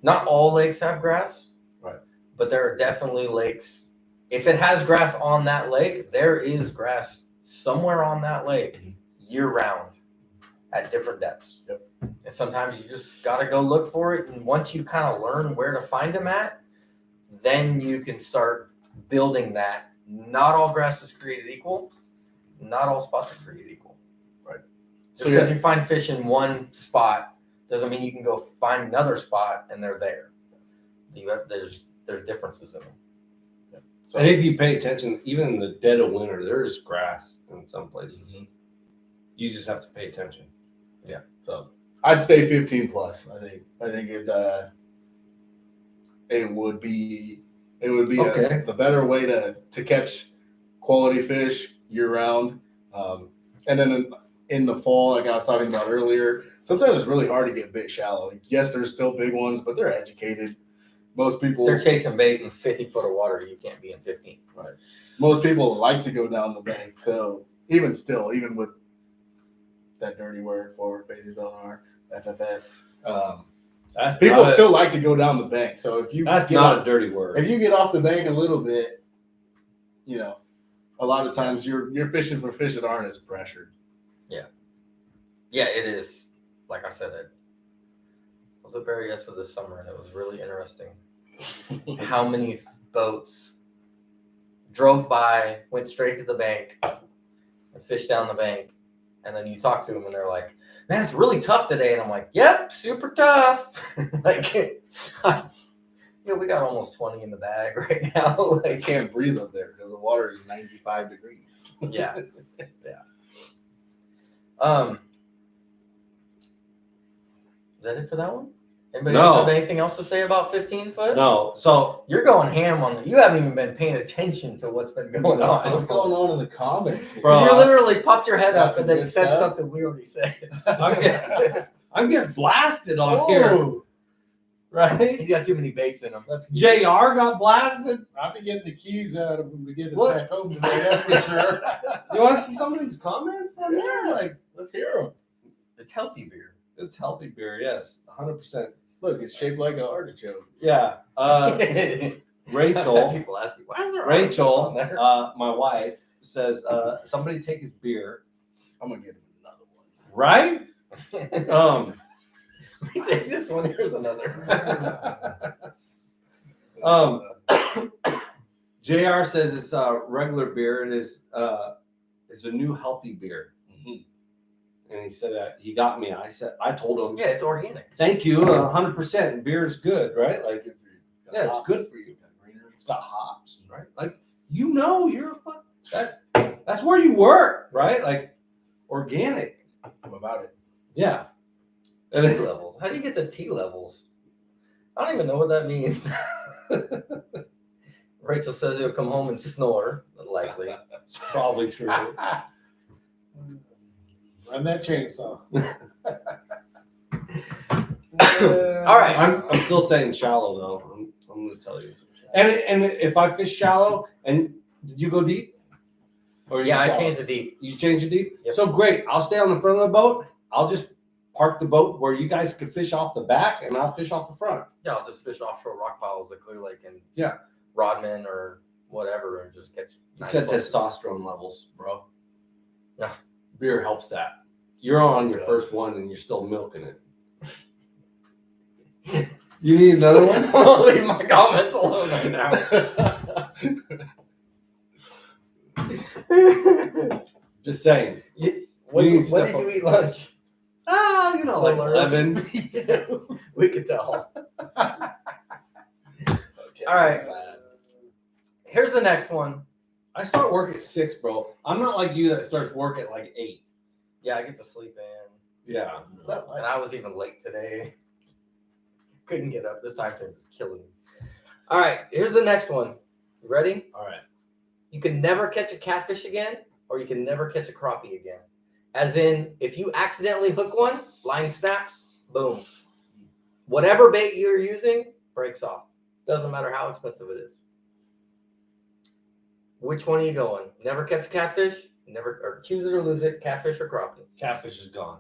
[SPEAKER 2] not all lakes have grass.
[SPEAKER 4] Right.
[SPEAKER 2] But there are definitely lakes. If it has grass on that lake, there is grass somewhere on that lake year round at different depths.
[SPEAKER 4] Yep.
[SPEAKER 2] And sometimes you just gotta go look for it. And once you kind of learn where to find them at, then you can start building that. Not all grass is created equal. Not all spots are created equal.
[SPEAKER 4] Right.
[SPEAKER 2] Just
[SPEAKER 4] So,
[SPEAKER 2] because
[SPEAKER 4] yeah.
[SPEAKER 2] you find fish in one spot doesn't mean you can go find another spot and they're there. There's differences in them.
[SPEAKER 1] And if you pay attention, even in the dead of winter, there is grass in some places.
[SPEAKER 4] Mhm.
[SPEAKER 1] You just have to pay attention.
[SPEAKER 4] So I'd say 15 plus. I think it would be
[SPEAKER 1] Okay.
[SPEAKER 4] the better way to catch quality fish year round. And then in the fall, like I was talking about earlier, sometimes it's really hard to get big shallow. Yes, there's still big ones, but they're educated. Most
[SPEAKER 2] If
[SPEAKER 4] people
[SPEAKER 2] they're chasing bait in 50 foot of water, you can't be in 15.
[SPEAKER 4] like to go down the bank. So even with that dirty word, forward facing sonar, FFS,
[SPEAKER 1] That's
[SPEAKER 4] people
[SPEAKER 1] not a-
[SPEAKER 4] still like to go down the bank. So if you
[SPEAKER 1] That's
[SPEAKER 4] get
[SPEAKER 1] not
[SPEAKER 4] off,
[SPEAKER 1] a dirty word.
[SPEAKER 4] if you get off the bank a little bit, a lot of times you're fishing for fish that aren't as pressured.
[SPEAKER 2] Yeah, it is. Like I said, it was a Berryessa this summer, and it was really interesting how many boats drove by, went straight to the bank, and fished down the bank. And then you talk to them, and they're like, "Man, it's really tough today." And I'm like, "Yep, super tough." Like, we got almost 20 in the bag right now.
[SPEAKER 4] You
[SPEAKER 2] Like,
[SPEAKER 4] can't breathe up there because the water is 95 degrees.
[SPEAKER 2] yeah. Is that it for that one? Anybody
[SPEAKER 1] No.
[SPEAKER 2] else have anything else to say about 15 foot?
[SPEAKER 1] No. So
[SPEAKER 2] You're going ham on you haven't even been paying attention to what's been going on.
[SPEAKER 4] What's going on in the comments here?
[SPEAKER 1] Bro,
[SPEAKER 2] You literally popped your head
[SPEAKER 4] Got
[SPEAKER 2] up
[SPEAKER 4] some
[SPEAKER 2] and then
[SPEAKER 4] good
[SPEAKER 2] said
[SPEAKER 4] stuff.
[SPEAKER 2] something we already said.
[SPEAKER 1] I'm getting blasted on here,
[SPEAKER 4] Oh,
[SPEAKER 1] right?
[SPEAKER 2] He's got too many baits in him.
[SPEAKER 4] that's
[SPEAKER 1] JR got blasted.
[SPEAKER 3] I'll be getting the keys out of him to get us
[SPEAKER 1] What?
[SPEAKER 3] back home today, that's for sure.
[SPEAKER 1] You want to see some of these comments on there? Like,
[SPEAKER 4] Let's hear them.
[SPEAKER 2] It's healthy beer.
[SPEAKER 1] it's healthy beer, yes, 100%.
[SPEAKER 4] Look, it's shaped like an artichoke.
[SPEAKER 1] Yeah. Rachel,
[SPEAKER 2] People ask me, why is there artichoke on
[SPEAKER 1] Rachel,
[SPEAKER 2] there?
[SPEAKER 1] my wife says, somebody take his beer,
[SPEAKER 4] I'm gonna get him another one.
[SPEAKER 1] right?
[SPEAKER 2] We take this one. Here's another.
[SPEAKER 1] JR says it's regular beer. It is it's a new healthy beer.
[SPEAKER 4] Mhm.
[SPEAKER 1] And he said he got me. I told him,
[SPEAKER 2] Yeah, it's organic.
[SPEAKER 1] thank you, 100%. Beer is good, right? Like,
[SPEAKER 4] Good for you. Got
[SPEAKER 1] yeah, it's
[SPEAKER 4] hops,
[SPEAKER 1] good for you.
[SPEAKER 4] got greenery.
[SPEAKER 1] It's got hops, right? Like, you're a fuck. That's where you work, right? Like, organic.
[SPEAKER 4] I'm about it.
[SPEAKER 1] Yeah.
[SPEAKER 2] Tea levels. How do you get the tea levels? I don't even know what that means. Rachel says he'll come home and snore, likely.
[SPEAKER 1] It's probably true.
[SPEAKER 3] Run that chainsaw.
[SPEAKER 2] All right.
[SPEAKER 1] I'm still staying shallow though. I'm going to tell you. And if I fish shallow, and did you go deep? Or
[SPEAKER 2] Yeah, I
[SPEAKER 1] shallow?
[SPEAKER 2] changed the deep.
[SPEAKER 1] You changed it deep?
[SPEAKER 2] Yep.
[SPEAKER 1] So great. I'll stay on the front of the boat. I'll just park the boat where you guys can fish off the back, and I'll fish off the front.
[SPEAKER 2] Yeah, I'll just fish offshore rock piles at Clear Lake and
[SPEAKER 1] Yeah.
[SPEAKER 2] Rodman or whatever, and just catch.
[SPEAKER 1] You said
[SPEAKER 2] 90
[SPEAKER 1] testosterone levels, bro.
[SPEAKER 2] Yeah.
[SPEAKER 1] Beer helps that. You're on your first one, and you're still milking it. You need another one?
[SPEAKER 2] I'll leave my comments alone right now.
[SPEAKER 1] Just saying.
[SPEAKER 2] When
[SPEAKER 1] You
[SPEAKER 2] did
[SPEAKER 1] step
[SPEAKER 2] you eat lunch?
[SPEAKER 1] You know, like 11.
[SPEAKER 2] We could tell. All right. Here's the next one.
[SPEAKER 1] I start work at 6, bro. I'm not like you that starts work at like 8.
[SPEAKER 2] Yeah, I get to sleep in.
[SPEAKER 1] Yeah.
[SPEAKER 2] And I was even late today. Couldn't get up. This time frame was killing me. All right, here's the next one. You ready?
[SPEAKER 1] All right.
[SPEAKER 2] You can never catch a catfish again, or you can never catch a crappie again. As in, if you accidentally hook one, line snaps, boom. Whatever bait you're using breaks off. Doesn't matter how expensive it is. Which one are you going? Never catch a catfish? Never, or choose it or lose it, catfish or crappie?
[SPEAKER 1] Catfish is gone.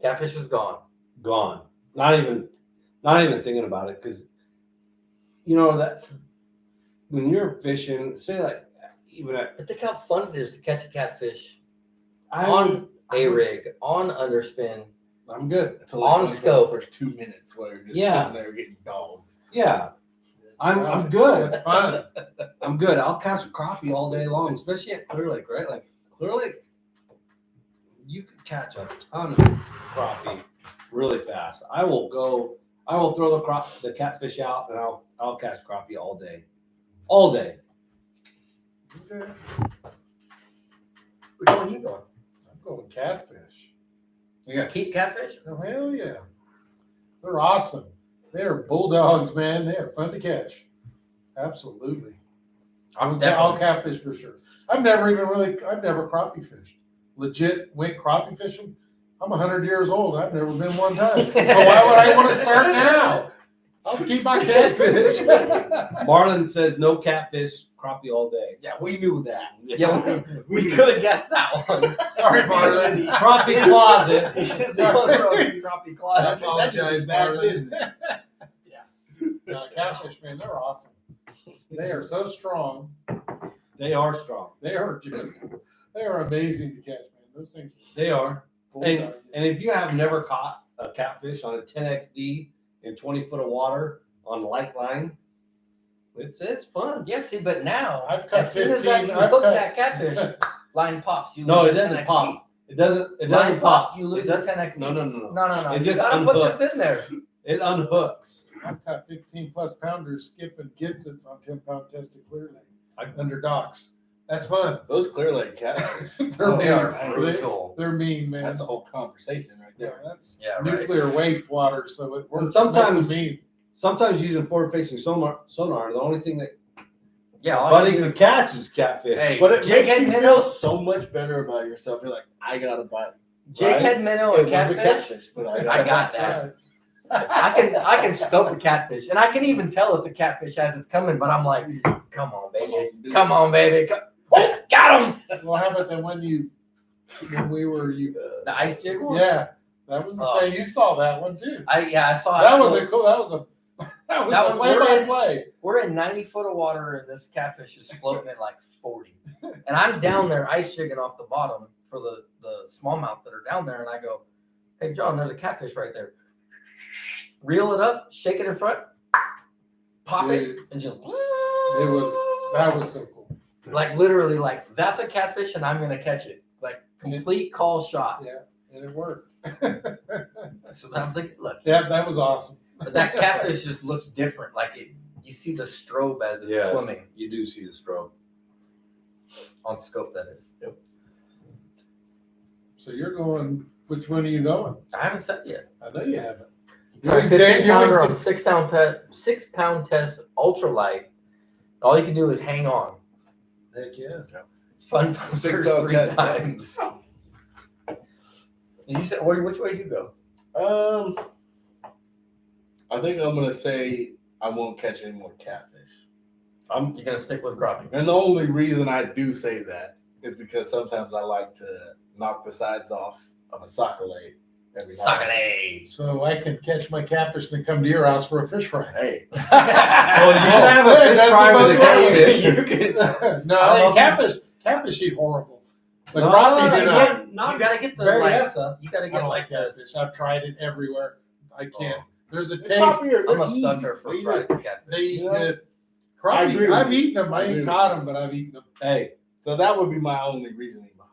[SPEAKER 2] Catfish is gone.
[SPEAKER 1] Gone. Not even thinking about it, because you know that when you're fishing, say like even at
[SPEAKER 2] But think how fun it is to catch a catfish
[SPEAKER 1] I
[SPEAKER 2] on a rig, on underspin.
[SPEAKER 1] I'm good.
[SPEAKER 4] Until
[SPEAKER 2] On
[SPEAKER 4] like
[SPEAKER 2] scope.
[SPEAKER 4] the first 2 minutes where you're just
[SPEAKER 1] Yeah.
[SPEAKER 4] sitting there getting dogged.
[SPEAKER 1] Yeah. I'm good.
[SPEAKER 3] It's fun.
[SPEAKER 1] I'm good. I'll catch a crappie all day long, especially at Clear Lake, right? Like Clear Lake, you could catch a ton of crappie really fast. I will throw the catfish out, and I'll catch crappie all day. All day.
[SPEAKER 3] Okay.
[SPEAKER 2] Which one are you going?
[SPEAKER 3] I'm going catfish.
[SPEAKER 2] You're going to keep catfish?
[SPEAKER 3] Oh, hell yeah. They're awesome. They are bulldogs, man. They are fun to catch. Absolutely. I'll catfish for sure. I've never crappie fished. Legit went crappie fishing. I'm 100 years old. I've never been one time. So why would I want to start now? I'll keep my catfish.
[SPEAKER 1] Marlon says no catfish, crappie all day.
[SPEAKER 2] Yeah, we knew that. Yeah, we could have guessed that one.
[SPEAKER 3] Sorry, Marlon.
[SPEAKER 1] Crappie closet.
[SPEAKER 2] Crappie
[SPEAKER 3] I
[SPEAKER 2] closet.
[SPEAKER 3] apologize,
[SPEAKER 4] bad
[SPEAKER 3] Marlon.
[SPEAKER 4] business.
[SPEAKER 3] Catfish, man, they're awesome. They are so strong.
[SPEAKER 1] They are strong.
[SPEAKER 3] They are amazing to catch, man. Those things.
[SPEAKER 1] They are.
[SPEAKER 3] Bulldog.
[SPEAKER 1] And if you have never caught a catfish on a 10XD in 20 foot of water on light line, it's fun.
[SPEAKER 2] Yeah, see, but now,
[SPEAKER 3] I've cut
[SPEAKER 2] as soon as
[SPEAKER 3] 15.
[SPEAKER 2] you
[SPEAKER 3] I've
[SPEAKER 2] hook
[SPEAKER 3] cut-
[SPEAKER 2] that catfish, line pops. You
[SPEAKER 1] No,
[SPEAKER 2] lose
[SPEAKER 1] it
[SPEAKER 2] your
[SPEAKER 1] doesn't
[SPEAKER 2] 10XD.
[SPEAKER 1] pop. It doesn't
[SPEAKER 2] Line
[SPEAKER 1] pop.
[SPEAKER 2] pops, you lose
[SPEAKER 1] It
[SPEAKER 2] your
[SPEAKER 1] doesn't-
[SPEAKER 2] 10XD.
[SPEAKER 1] No.
[SPEAKER 2] No.
[SPEAKER 1] It
[SPEAKER 2] You
[SPEAKER 1] just
[SPEAKER 2] gotta put
[SPEAKER 1] unhooks.
[SPEAKER 2] this in there.
[SPEAKER 1] It unhooks.
[SPEAKER 3] I've caught 15 plus pounders skipping Gitsits on 10-pound tested Clear Lake
[SPEAKER 1] I-
[SPEAKER 3] under docks. That's fun.
[SPEAKER 4] Those Clear Lake catfish.
[SPEAKER 3] They're
[SPEAKER 2] They
[SPEAKER 3] mean.
[SPEAKER 2] are brutal.
[SPEAKER 3] They're mean, man.
[SPEAKER 4] That's a whole conversation right
[SPEAKER 3] Yeah,
[SPEAKER 4] there.
[SPEAKER 3] that's
[SPEAKER 2] Yeah, right.
[SPEAKER 3] nuclear wastewater, so it works.
[SPEAKER 1] And sometimes-
[SPEAKER 3] makes them mean.
[SPEAKER 1] Sometimes using forward facing sonar, the only thing that
[SPEAKER 2] Yeah, all
[SPEAKER 1] Buddy
[SPEAKER 2] you
[SPEAKER 1] can
[SPEAKER 2] do-
[SPEAKER 1] catch is catfish.
[SPEAKER 2] Hey,
[SPEAKER 4] But it
[SPEAKER 2] Jake
[SPEAKER 4] makes you
[SPEAKER 2] had
[SPEAKER 4] feel
[SPEAKER 2] minnow.
[SPEAKER 4] so much better about yourself. You're like, I got a bite.
[SPEAKER 2] Jake
[SPEAKER 1] Right?
[SPEAKER 2] had minnow
[SPEAKER 4] It
[SPEAKER 2] and
[SPEAKER 4] was a
[SPEAKER 2] catfish.
[SPEAKER 4] catfish, but
[SPEAKER 2] I got that.
[SPEAKER 3] Right.
[SPEAKER 2] I can scope a catfish, and I can even tell it's a catfish as it's coming. But I'm like, come on, baby, come on, baby, oh, got him.
[SPEAKER 3] Well, how about that when we were
[SPEAKER 2] The ice jig one.
[SPEAKER 3] Yeah, that was the
[SPEAKER 2] Oh.
[SPEAKER 3] same. You saw that one too.
[SPEAKER 2] I saw
[SPEAKER 3] That
[SPEAKER 2] it.
[SPEAKER 3] was a cool. That was a
[SPEAKER 2] That
[SPEAKER 3] a
[SPEAKER 2] was-
[SPEAKER 3] play by play.
[SPEAKER 2] We're in 90 foot of water, and this catfish is floating at like 40. And I'm down there ice jigging off the bottom for the smallmouth that are down there, and I go, "Hey, John, there's a catfish right there." Reel it up, shake it in front, pop it,
[SPEAKER 3] Dude,
[SPEAKER 2] and just.
[SPEAKER 3] that was so cool.
[SPEAKER 2] Like literally, like that's a catfish, and I'm gonna catch it. Like complete call shot.
[SPEAKER 3] Yeah, and it worked.
[SPEAKER 2] So I'm like, look,
[SPEAKER 3] Yeah, that was awesome.
[SPEAKER 2] but that catfish just looks different. Like you see the strobe as it's
[SPEAKER 1] Yes,
[SPEAKER 2] swimming
[SPEAKER 1] you do see the strobe.
[SPEAKER 2] on scope. That is.
[SPEAKER 3] So you're going. Which one are you going?
[SPEAKER 2] I haven't said yet.
[SPEAKER 3] I know you haven't.
[SPEAKER 2] Try
[SPEAKER 3] You're
[SPEAKER 2] 15 pounder on
[SPEAKER 3] always-
[SPEAKER 2] 6 pound test ultralight. All you can do is hang on.
[SPEAKER 3] Heck yeah.
[SPEAKER 2] It's fun for the
[SPEAKER 4] Big
[SPEAKER 2] first
[SPEAKER 4] dog
[SPEAKER 2] 3
[SPEAKER 4] test.
[SPEAKER 2] times. You said, which way did you go?
[SPEAKER 4] I think I'm gonna say I won't catch any more catfish.
[SPEAKER 1] I'm
[SPEAKER 2] You're gonna stick with crappie.
[SPEAKER 4] And the only reason I do say that is because sometimes I like to knock the sides off of a sockeye every now and then.
[SPEAKER 2] Sockeye.
[SPEAKER 3] So I can catch my catfish and then come to your house for a fish fry.
[SPEAKER 4] Hey,
[SPEAKER 1] well, you can have a
[SPEAKER 3] Hey,
[SPEAKER 1] fish
[SPEAKER 3] that's
[SPEAKER 1] fry
[SPEAKER 3] the
[SPEAKER 1] with a
[SPEAKER 3] bug way.
[SPEAKER 1] catfish.
[SPEAKER 3] No,
[SPEAKER 2] I
[SPEAKER 3] hey,
[SPEAKER 2] love
[SPEAKER 3] catfish eat horrible. But
[SPEAKER 1] No,
[SPEAKER 3] crappie,
[SPEAKER 1] you
[SPEAKER 3] they're
[SPEAKER 1] get-
[SPEAKER 3] not.
[SPEAKER 2] You gotta get the
[SPEAKER 1] Berryessa.
[SPEAKER 2] You gotta
[SPEAKER 3] I
[SPEAKER 2] get
[SPEAKER 3] don't
[SPEAKER 2] like
[SPEAKER 3] like
[SPEAKER 2] the.
[SPEAKER 3] catfish. I've tried it everywhere. I can't. There's a
[SPEAKER 4] the
[SPEAKER 3] taste.
[SPEAKER 4] crappie are-
[SPEAKER 2] I'm
[SPEAKER 4] they're
[SPEAKER 2] a
[SPEAKER 4] easy.
[SPEAKER 2] sucker for
[SPEAKER 4] They
[SPEAKER 2] fried
[SPEAKER 4] just-
[SPEAKER 2] catfish.
[SPEAKER 3] They eat
[SPEAKER 4] Yeah.
[SPEAKER 3] good.
[SPEAKER 4] I agree
[SPEAKER 3] Crappie,
[SPEAKER 4] with
[SPEAKER 3] I've
[SPEAKER 4] you.
[SPEAKER 3] eaten them. I
[SPEAKER 4] I agree
[SPEAKER 3] ain't
[SPEAKER 4] with
[SPEAKER 3] caught
[SPEAKER 4] you.
[SPEAKER 3] them, but I've eaten them.
[SPEAKER 1] Hey,
[SPEAKER 4] So that would be my only reasoning behind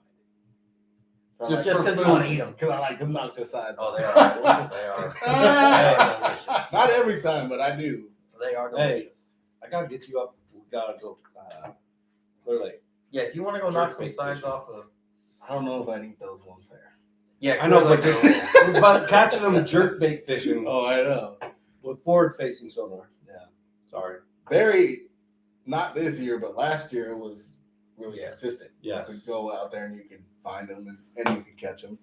[SPEAKER 4] it.
[SPEAKER 3] Just
[SPEAKER 2] Just
[SPEAKER 3] for
[SPEAKER 2] because you
[SPEAKER 3] food.
[SPEAKER 2] want to eat them.
[SPEAKER 4] Because I like to knock the sides
[SPEAKER 2] Oh,
[SPEAKER 4] off.
[SPEAKER 2] they are. They are. They are delicious.
[SPEAKER 4] Not every time, but I do.
[SPEAKER 2] They are
[SPEAKER 1] Hey.
[SPEAKER 2] delicious.
[SPEAKER 1] I gotta get you up. We gotta go. Clear Lake.
[SPEAKER 2] Yeah, if you want to go knock some
[SPEAKER 1] Jerk bait
[SPEAKER 2] sides
[SPEAKER 1] fishing.
[SPEAKER 2] off of.
[SPEAKER 4] I don't know if I'd eat those ones there.
[SPEAKER 2] Yeah,
[SPEAKER 1] I know,
[SPEAKER 2] Clear
[SPEAKER 1] but
[SPEAKER 2] Lake
[SPEAKER 1] just
[SPEAKER 2] are-
[SPEAKER 1] but catching them jerk bait fishing
[SPEAKER 4] Oh, I know.
[SPEAKER 1] with forward facing sonar.
[SPEAKER 4] Yeah.
[SPEAKER 1] Sorry.
[SPEAKER 4] Very, not this year, but last year it was really
[SPEAKER 2] Yeah.
[SPEAKER 4] consistent.
[SPEAKER 1] Yes.
[SPEAKER 4] You could go out there and you can find them and you can catch them.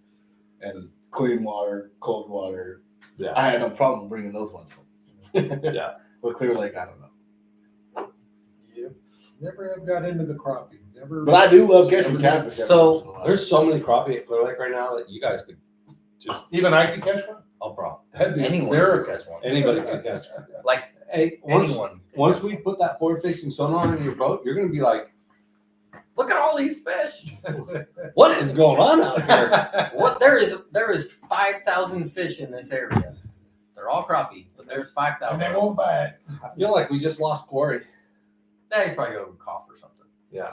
[SPEAKER 4] And clean water, cold water.
[SPEAKER 1] Yeah.
[SPEAKER 4] I had no problem bringing those ones home.
[SPEAKER 1] Yeah.
[SPEAKER 4] But Clear Lake, I don't know.
[SPEAKER 3] Yep. Never have got into the crappie. Never.
[SPEAKER 4] But I do love catching catfish. every
[SPEAKER 2] So,
[SPEAKER 4] once in a while.
[SPEAKER 1] There's so many crappie at Clear Lake right now that you guys could just
[SPEAKER 3] Even I can catch one.
[SPEAKER 1] I'll problem.
[SPEAKER 3] That'd be
[SPEAKER 2] anyone
[SPEAKER 3] a
[SPEAKER 2] can
[SPEAKER 3] miracle.
[SPEAKER 2] catch one.
[SPEAKER 1] Anybody can catch.
[SPEAKER 2] Like
[SPEAKER 1] Hey, once
[SPEAKER 2] anyone. can
[SPEAKER 1] once
[SPEAKER 2] catch
[SPEAKER 1] we
[SPEAKER 2] one.
[SPEAKER 1] put that forward facing sonar in your boat, you're gonna be like,
[SPEAKER 2] Look at all these fish.
[SPEAKER 1] what is going on out here?
[SPEAKER 2] What there is 5,000 fish in this area. They're all crappie, but there's 5,000.
[SPEAKER 3] And they won't bite.
[SPEAKER 1] I feel like we just lost Corey.
[SPEAKER 2] They probably go cough or something.
[SPEAKER 1] Yeah.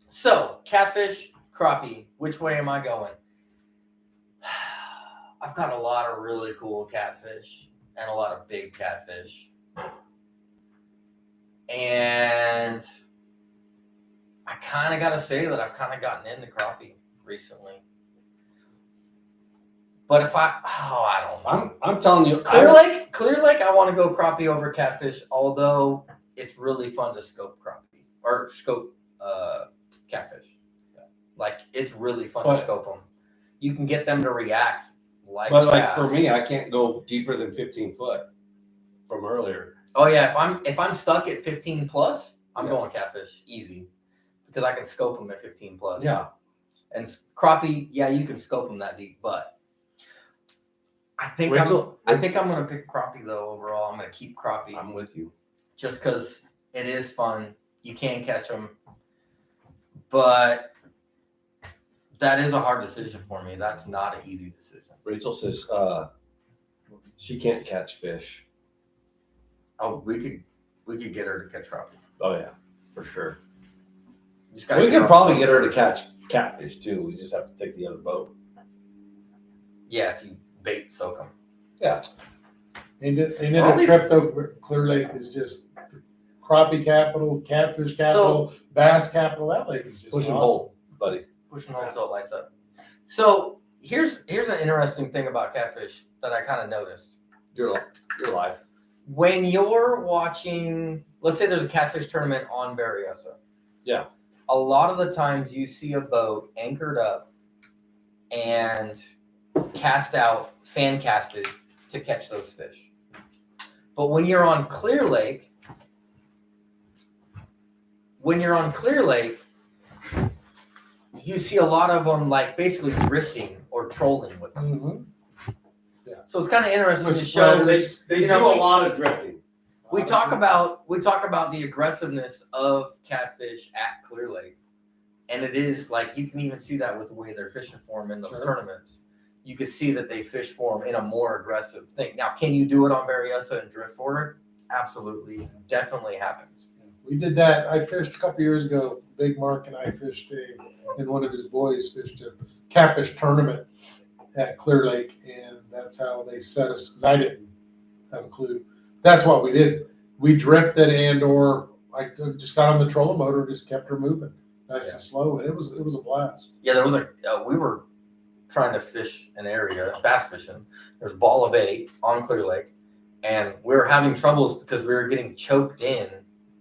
[SPEAKER 2] So catfish, crappie. Which way am I going? I've got a lot of really cool catfish and a lot of big catfish, and I kind of got to say that I've kind of gotten into crappie recently. But if I don't know.
[SPEAKER 1] I'm telling you,
[SPEAKER 2] Clear Lake, I want to go crappie over catfish, although it's really fun to scope crappie or scope catfish. Like it's really fun
[SPEAKER 1] But-
[SPEAKER 2] to scope them. You can get them to react like.
[SPEAKER 1] but like
[SPEAKER 2] bass.
[SPEAKER 1] for me, I can't go deeper than 15 foot from earlier.
[SPEAKER 2] Oh yeah, if I'm stuck at 15 plus, I'm
[SPEAKER 1] Yeah.
[SPEAKER 2] going catfish easy because I can scope them at 15 plus.
[SPEAKER 1] Yeah.
[SPEAKER 2] And crappie, yeah, you can scope them that deep, but I think
[SPEAKER 1] Rachel-
[SPEAKER 2] I'm gonna pick crappie though. Overall, I'm gonna keep crappie.
[SPEAKER 1] I'm with you.
[SPEAKER 2] Just because it is fun. You can catch them, but that is a hard decision for me. That's not an easy decision.
[SPEAKER 1] Rachel says she can't catch fish.
[SPEAKER 2] Oh, we could get her to catch crappie.
[SPEAKER 1] Oh yeah, for sure.
[SPEAKER 2] Just gotta
[SPEAKER 1] We
[SPEAKER 2] get
[SPEAKER 1] could
[SPEAKER 2] her
[SPEAKER 1] probably
[SPEAKER 2] off
[SPEAKER 1] get her to
[SPEAKER 2] the-
[SPEAKER 1] catch catfish too. We just have to take the other boat.
[SPEAKER 2] Yeah, if you bait soak them.
[SPEAKER 3] Ain't it
[SPEAKER 2] All
[SPEAKER 3] a
[SPEAKER 2] these-
[SPEAKER 3] trip though? Clear Lake is just crappie capital, catfish capital, bass capital. That lake is just
[SPEAKER 1] Push and
[SPEAKER 3] awesome.
[SPEAKER 1] pull, buddy.
[SPEAKER 2] Pushing home until it lights up. So here's an interesting thing about catfish that I kind of noticed.
[SPEAKER 1] Your life.
[SPEAKER 2] When you're watching, let's say there's a catfish tournament on Berryessa.
[SPEAKER 1] Yeah.
[SPEAKER 2] A lot of the times you see a boat anchored up and cast out, fan casted to catch those fish. But when you're on Clear Lake, you see a lot of them like basically drifting or trolling with them.
[SPEAKER 3] Mhm.
[SPEAKER 2] So it's kind of interesting
[SPEAKER 3] With
[SPEAKER 2] to show.
[SPEAKER 3] spreaders.
[SPEAKER 1] They
[SPEAKER 2] You know,
[SPEAKER 1] do a lot of drifting.
[SPEAKER 2] We talk about the aggressiveness of catfish at Clear Lake, and it is like you can even see that with the way they're fishing for them in those
[SPEAKER 3] Sure.
[SPEAKER 2] tournaments. You can see that they fish for them in a more aggressive thing. Now, can you do it on Berryessa and drift forward? Absolutely, definitely happens.
[SPEAKER 3] We did that. I fished a couple years ago. Big Mark and I fished and one of his boys fished a catfish tournament at Clear Lake, and that's how they set us. Because I didn't have a clue. That's what we did. We drifted and/or I just got on the trolling motor and just kept her moving nice
[SPEAKER 2] Yeah.
[SPEAKER 3] and slow, and it was a blast.
[SPEAKER 2] Yeah, there was we were trying to fish an area, bass fishing. There's a ball of 8 on Clear Lake, and we were having troubles because we were getting choked in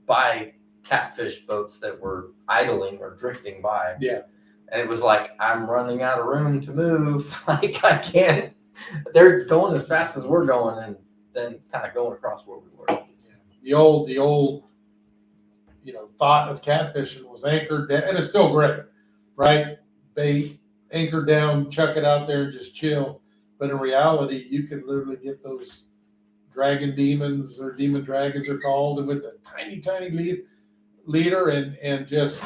[SPEAKER 2] by catfish boats that were idling or drifting by.
[SPEAKER 3] Yeah.
[SPEAKER 2] And it was like, I'm running out of room to move. Like, I can't. They're going as fast as we're going, and then kind of going across where we were.
[SPEAKER 3] The old, thought of catfishing was anchored down, and it's still great, right? Bait, anchor down, chuck it out there, just chill. But in reality, you can literally get those dragon demons, or demon dragons are called, and with a tiny leader and just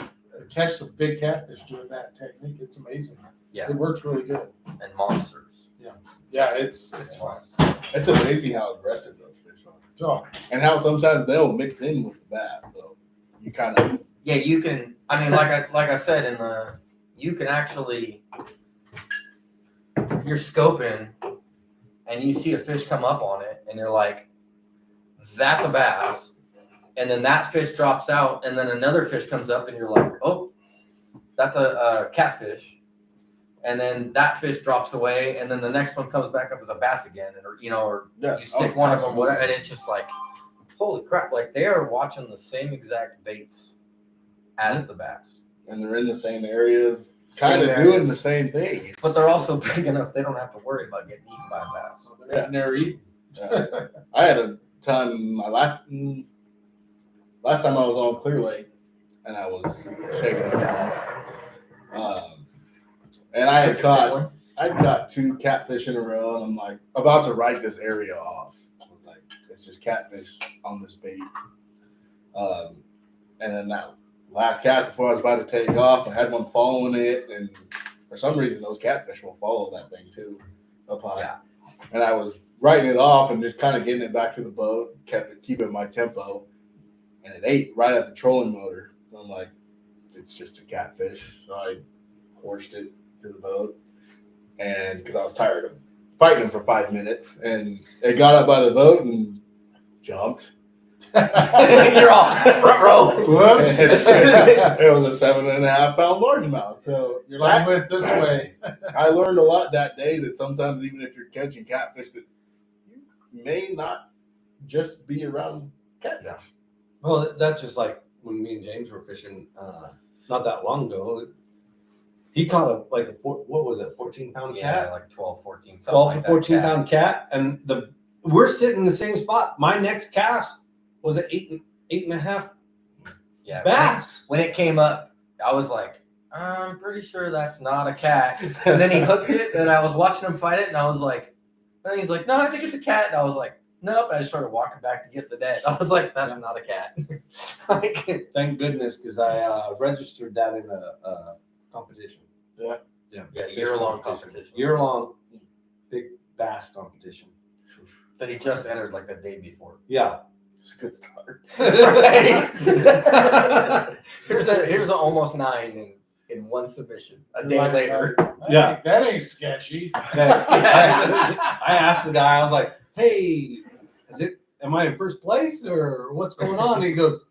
[SPEAKER 3] catch some big catfish doing that technique. It's amazing.
[SPEAKER 2] Yeah.
[SPEAKER 3] It works really good.
[SPEAKER 2] And monsters.
[SPEAKER 3] Yeah, it's fun.
[SPEAKER 4] It's amazing how aggressive those fish are,
[SPEAKER 3] So,
[SPEAKER 4] and how sometimes they'll mix in with the bass. So you kind of
[SPEAKER 2] Yeah, you can. I mean, like I said, you can actually, you're scoping, and you see a fish come up on it, and you're like, that's a bass, and then that fish drops out, and then another fish comes up, and you're like, oh, that's a catfish, and then that fish drops away, and then the next one comes back up as a bass again, or
[SPEAKER 4] yeah,
[SPEAKER 2] you stick one of them, whatever, and it's just like, holy crap! Like they are watching the same exact baits as the bass.
[SPEAKER 4] and they're in the same areas,
[SPEAKER 2] Same
[SPEAKER 4] kind of
[SPEAKER 2] areas.
[SPEAKER 4] doing the same thing.
[SPEAKER 2] But they're also big enough they don't have to worry about getting eaten by a bass.
[SPEAKER 3] they're in there eating.
[SPEAKER 4] I had a time my last time I was on Clear Lake, and I was shaking it down. And I'd caught 2 catfish in a row, and I'm like about to write this area off. I was like, it's just catfish on this bait. And then that last cast before I was about to take off, I had one following it, and for some reason those catfish will follow that thing too up high.
[SPEAKER 2] Yeah.
[SPEAKER 4] And I was writing it off and just kind of getting it back to the boat, keeping my tempo, and it ate right at the trolling motor. So I'm like, it's just a catfish. So I horsed it to the boat, and because I was tired of fighting him for 5 minutes, and it got up by the boat and jumped.
[SPEAKER 2] You're all bro.
[SPEAKER 3] Whoops.
[SPEAKER 4] It was a 7.5 pound largemouth. So
[SPEAKER 3] Your line went this way.
[SPEAKER 4] I learned a lot that day, that sometimes even if you're catching catfish, that you may not just be around catfish.
[SPEAKER 1] Well, that's just like when me and James were fishing not that long ago. He caught what was it, 14-pound
[SPEAKER 2] Yeah,
[SPEAKER 1] cat?
[SPEAKER 2] like 12, 14, something
[SPEAKER 1] 12
[SPEAKER 2] like
[SPEAKER 1] to
[SPEAKER 2] that.
[SPEAKER 1] 14 pound cat, and we're sitting in the same spot. My next cast was an 8.5
[SPEAKER 2] Yeah.
[SPEAKER 1] bass.
[SPEAKER 2] When it came up, I was like, I'm pretty sure that's not a cat. And then he hooked it, and I was watching him fight it, and I was like, and he's like, no, I think it's a cat. And I was like, nope. And I just started walking back to get the net. I was like, that's not a cat. Like,
[SPEAKER 1] Thank goodness, because I registered that in a competition.
[SPEAKER 4] Yeah.
[SPEAKER 2] yeah, year-long competition.
[SPEAKER 1] Year-long big bass competition.
[SPEAKER 2] That he just entered like the day before.
[SPEAKER 1] Yeah.
[SPEAKER 4] It's a good start.
[SPEAKER 2] Right? here's a almost 9 in one submission. A day later.
[SPEAKER 1] Yeah.
[SPEAKER 3] That ain't sketchy.
[SPEAKER 1] I asked the guy, I was like, hey, am I in first place or what's going on? And he goes,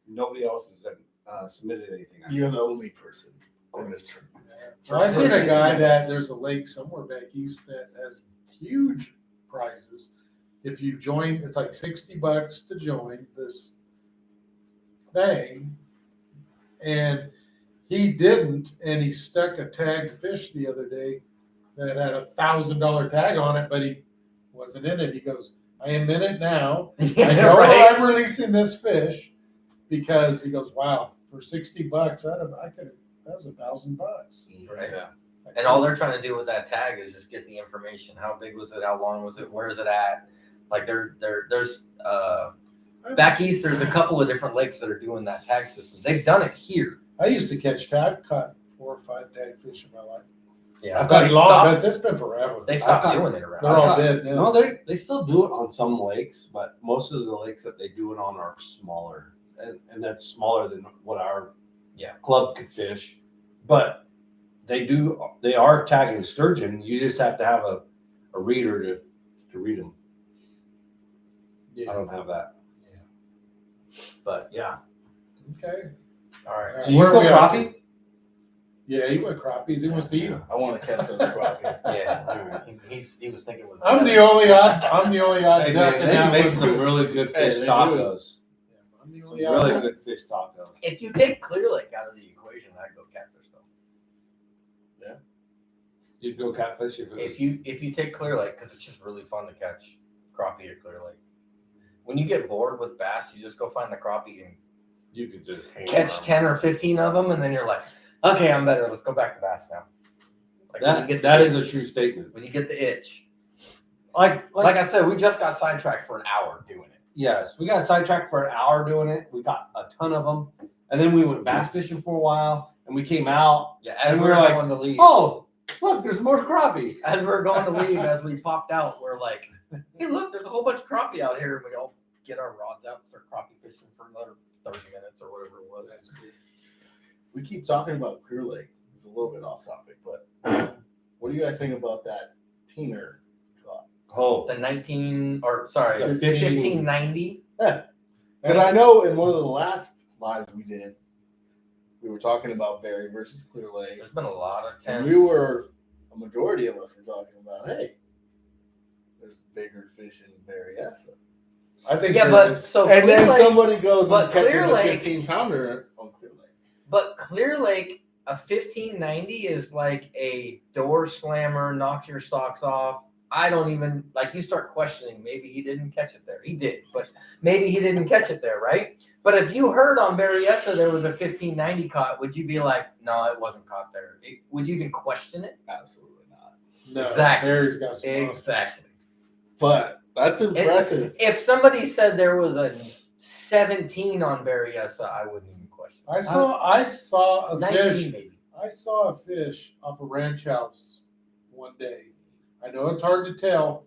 [SPEAKER 1] nobody else has submitted anything. I
[SPEAKER 4] You're the only person in this tournament.
[SPEAKER 3] Well, I seen a guy there's a lake somewhere back east that has huge prizes. If you join, it's like $60 to join this thing. And he didn't, and he stuck a tagged fish the other day that had $1,000 tag on it, but he wasn't in it. He goes, I am in it now. I know
[SPEAKER 2] Right?
[SPEAKER 3] I'm releasing this fish, because he goes, wow, for $60, that was $1,000.
[SPEAKER 2] Right.
[SPEAKER 1] Yeah.
[SPEAKER 2] And all they're trying to do with that tag is just get the information. How big was it? How long was it? Where is it at? Like there's back east, there's a couple of different lakes that are doing that tag system. They've done it here.
[SPEAKER 3] I used to catch tag, caught 4 or 5 tag fish in my life.
[SPEAKER 2] Yeah,
[SPEAKER 3] I've got
[SPEAKER 2] they
[SPEAKER 3] long,
[SPEAKER 2] stopped,
[SPEAKER 3] but it's been forever.
[SPEAKER 2] they stopped
[SPEAKER 1] I've got-
[SPEAKER 2] doing it around.
[SPEAKER 3] They're all dead now.
[SPEAKER 1] No, they still do it on some lakes, but most of the lakes that they do it on are smaller, and that's smaller than what our club could fish. But they are tagging sturgeon. You just have to have a reader to read them. I
[SPEAKER 3] Yeah.
[SPEAKER 1] don't have that. But yeah.
[SPEAKER 3] Okay.
[SPEAKER 2] All right.
[SPEAKER 1] So you
[SPEAKER 3] Where
[SPEAKER 1] go
[SPEAKER 3] we at?
[SPEAKER 1] crappie?
[SPEAKER 3] Yeah, he went crappies. He wants to eat them.
[SPEAKER 4] I want to catch those crappie.
[SPEAKER 2] Yeah, he was thinking it was.
[SPEAKER 3] I'm the only odd
[SPEAKER 1] Hey,
[SPEAKER 3] duck
[SPEAKER 1] man,
[SPEAKER 3] in
[SPEAKER 1] they
[SPEAKER 3] that
[SPEAKER 1] make
[SPEAKER 3] one.
[SPEAKER 1] some really good
[SPEAKER 4] Hey,
[SPEAKER 1] fish
[SPEAKER 4] they
[SPEAKER 1] tacos.
[SPEAKER 3] I'm the
[SPEAKER 1] Some
[SPEAKER 3] only odd.
[SPEAKER 1] really
[SPEAKER 3] duck.
[SPEAKER 1] good fish tacos.
[SPEAKER 2] If you take Clear Lake out of the equation, I'd go catfish though.
[SPEAKER 1] You'd go catfish if it was.
[SPEAKER 2] If you take Clear Lake, because it's just really fun to catch crappie at Clear Lake. When you get bored with bass, you just go find the crappie and
[SPEAKER 1] you could just hang
[SPEAKER 2] catch
[SPEAKER 1] around.
[SPEAKER 2] 10 or 15 of them, and then you're like, okay, I'm better. Let's go back to bass now. Like when you get the
[SPEAKER 1] That is
[SPEAKER 2] itch.
[SPEAKER 1] a true statement.
[SPEAKER 2] When you get the itch.
[SPEAKER 1] Like
[SPEAKER 2] Like I said, we just got sidetracked for an hour doing it.
[SPEAKER 1] yes, we got sidetracked for an hour doing it. We got a ton of them, and then we went bass fishing for a while, and we came out.
[SPEAKER 2] Yeah, as
[SPEAKER 1] And
[SPEAKER 2] we
[SPEAKER 1] we're
[SPEAKER 2] were
[SPEAKER 1] like,
[SPEAKER 2] going to leave.
[SPEAKER 1] Oh, look, there's more crappie.
[SPEAKER 2] As we were going to leave, as we popped out, we're like, hey, look, there's a whole bunch of crappie out here. And we all get our rods out and start crappie fishing for another 30 minutes or whatever it was.
[SPEAKER 3] That's good.
[SPEAKER 4] We keep talking about Clear Lake. It's a little bit off topic, but what do you guys think about that Teener caught?
[SPEAKER 1] Oh,
[SPEAKER 2] The 1590.
[SPEAKER 4] Because I know in one of the last lives we did, we were talking about Barry versus Clear Lake.
[SPEAKER 2] There's been a lot of
[SPEAKER 4] And
[SPEAKER 2] temps.
[SPEAKER 4] a majority of us were talking about, hey, there's bigger fish in Berryessa.
[SPEAKER 3] I think
[SPEAKER 2] Yeah,
[SPEAKER 3] there
[SPEAKER 2] but
[SPEAKER 3] is.
[SPEAKER 2] so
[SPEAKER 4] And
[SPEAKER 2] Clear
[SPEAKER 4] then
[SPEAKER 2] Lake,
[SPEAKER 4] somebody goes
[SPEAKER 2] but
[SPEAKER 4] and catches
[SPEAKER 2] Clear
[SPEAKER 4] a
[SPEAKER 2] Lake-
[SPEAKER 4] 15-pounder on Clear Lake.
[SPEAKER 2] but Clear Lake, a 1590 is like a door slammer, knocks your socks off. I don't even like you start questioning. Maybe he didn't catch it there. He did, but maybe he didn't catch it there, right? But if you heard on Berryessa there was a 1590 caught, would you be like, no, it wasn't caught there? Would you even question it?
[SPEAKER 4] Absolutely not.
[SPEAKER 3] No,
[SPEAKER 2] Exactly.
[SPEAKER 3] Barry's got some monster.
[SPEAKER 2] Exactly.
[SPEAKER 4] But that's impressive.
[SPEAKER 2] If somebody said there was a 17 on Berryessa, I wouldn't even question it.
[SPEAKER 3] I saw a
[SPEAKER 2] 19
[SPEAKER 3] fish.
[SPEAKER 2] maybe.
[SPEAKER 3] I saw a fish off a ranch house one day. I know it's hard to tell.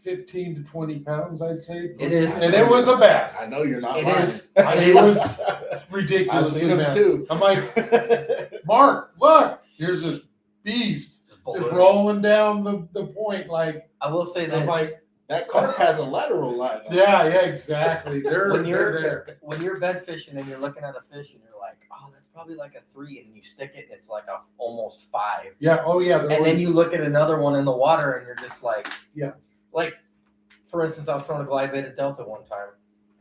[SPEAKER 3] 15 to 20 pounds, I'd say.
[SPEAKER 2] It is.
[SPEAKER 3] And it was a bass.
[SPEAKER 4] I know you're not
[SPEAKER 2] It
[SPEAKER 4] lying.
[SPEAKER 2] is.
[SPEAKER 3] It was
[SPEAKER 4] I've
[SPEAKER 3] ridiculously
[SPEAKER 4] seen them
[SPEAKER 3] massive.
[SPEAKER 4] too.
[SPEAKER 3] I'm like, Mark, look, here's this beast
[SPEAKER 2] Just
[SPEAKER 3] just
[SPEAKER 2] balloon.
[SPEAKER 3] rolling down the point. Like,
[SPEAKER 2] I will say this.
[SPEAKER 3] I'm like,
[SPEAKER 4] That carp has a lateral line. on it.
[SPEAKER 3] yeah, exactly. They're
[SPEAKER 2] when you're
[SPEAKER 3] there.
[SPEAKER 2] when you're bed fishing and you're looking at a fish and you're like, oh, that's probably like a 3, and you stick it and it's like a almost 5.
[SPEAKER 3] Yeah. Oh yeah. they're
[SPEAKER 2] And then
[SPEAKER 3] always-
[SPEAKER 2] you look at another one in the water and you're just like,
[SPEAKER 3] Yeah.
[SPEAKER 2] Like, for instance, I was throwing a glide bait at Delta one time,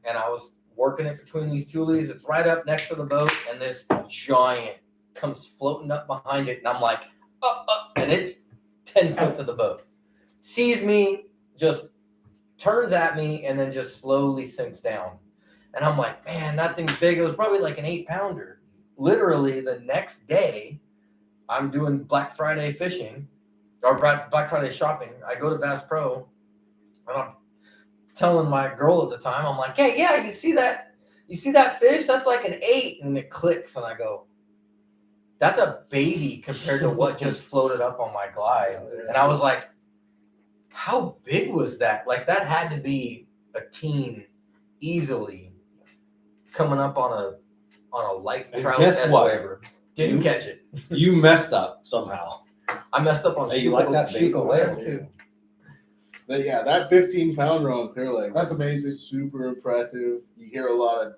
[SPEAKER 2] and I was working it between these two leaves. It's right up next to the boat, and this giant comes floating up behind it, and I'm like, and it's 10 foot to the boat. Sees me, just turns at me, and then just slowly sinks down. And I'm like, man, that thing's big. It was probably like an 8-pounder. Literally, the next day, I'm doing Black Friday fishing, or Black Friday shopping. I go to Bass Pro, and I'm telling my girl at the time, I'm like, hey, yeah, you see that fish? That's like an 8. And it clicks, and I go, that's a baby compared to what just floated up on my glide. And I was like, how big was that? Like, that had to be a teen easily coming up on a light
[SPEAKER 1] And
[SPEAKER 2] trout
[SPEAKER 1] guess what?
[SPEAKER 2] S-waver. Didn't catch it.
[SPEAKER 1] you messed up somehow.
[SPEAKER 2] I messed up on
[SPEAKER 1] Hey, you like that bait?
[SPEAKER 2] Shuka whale too.
[SPEAKER 4] But yeah, that 15-pounder on Clear Lake.
[SPEAKER 3] That's
[SPEAKER 4] was
[SPEAKER 3] amazing.
[SPEAKER 4] Super impressive. You hear a lot of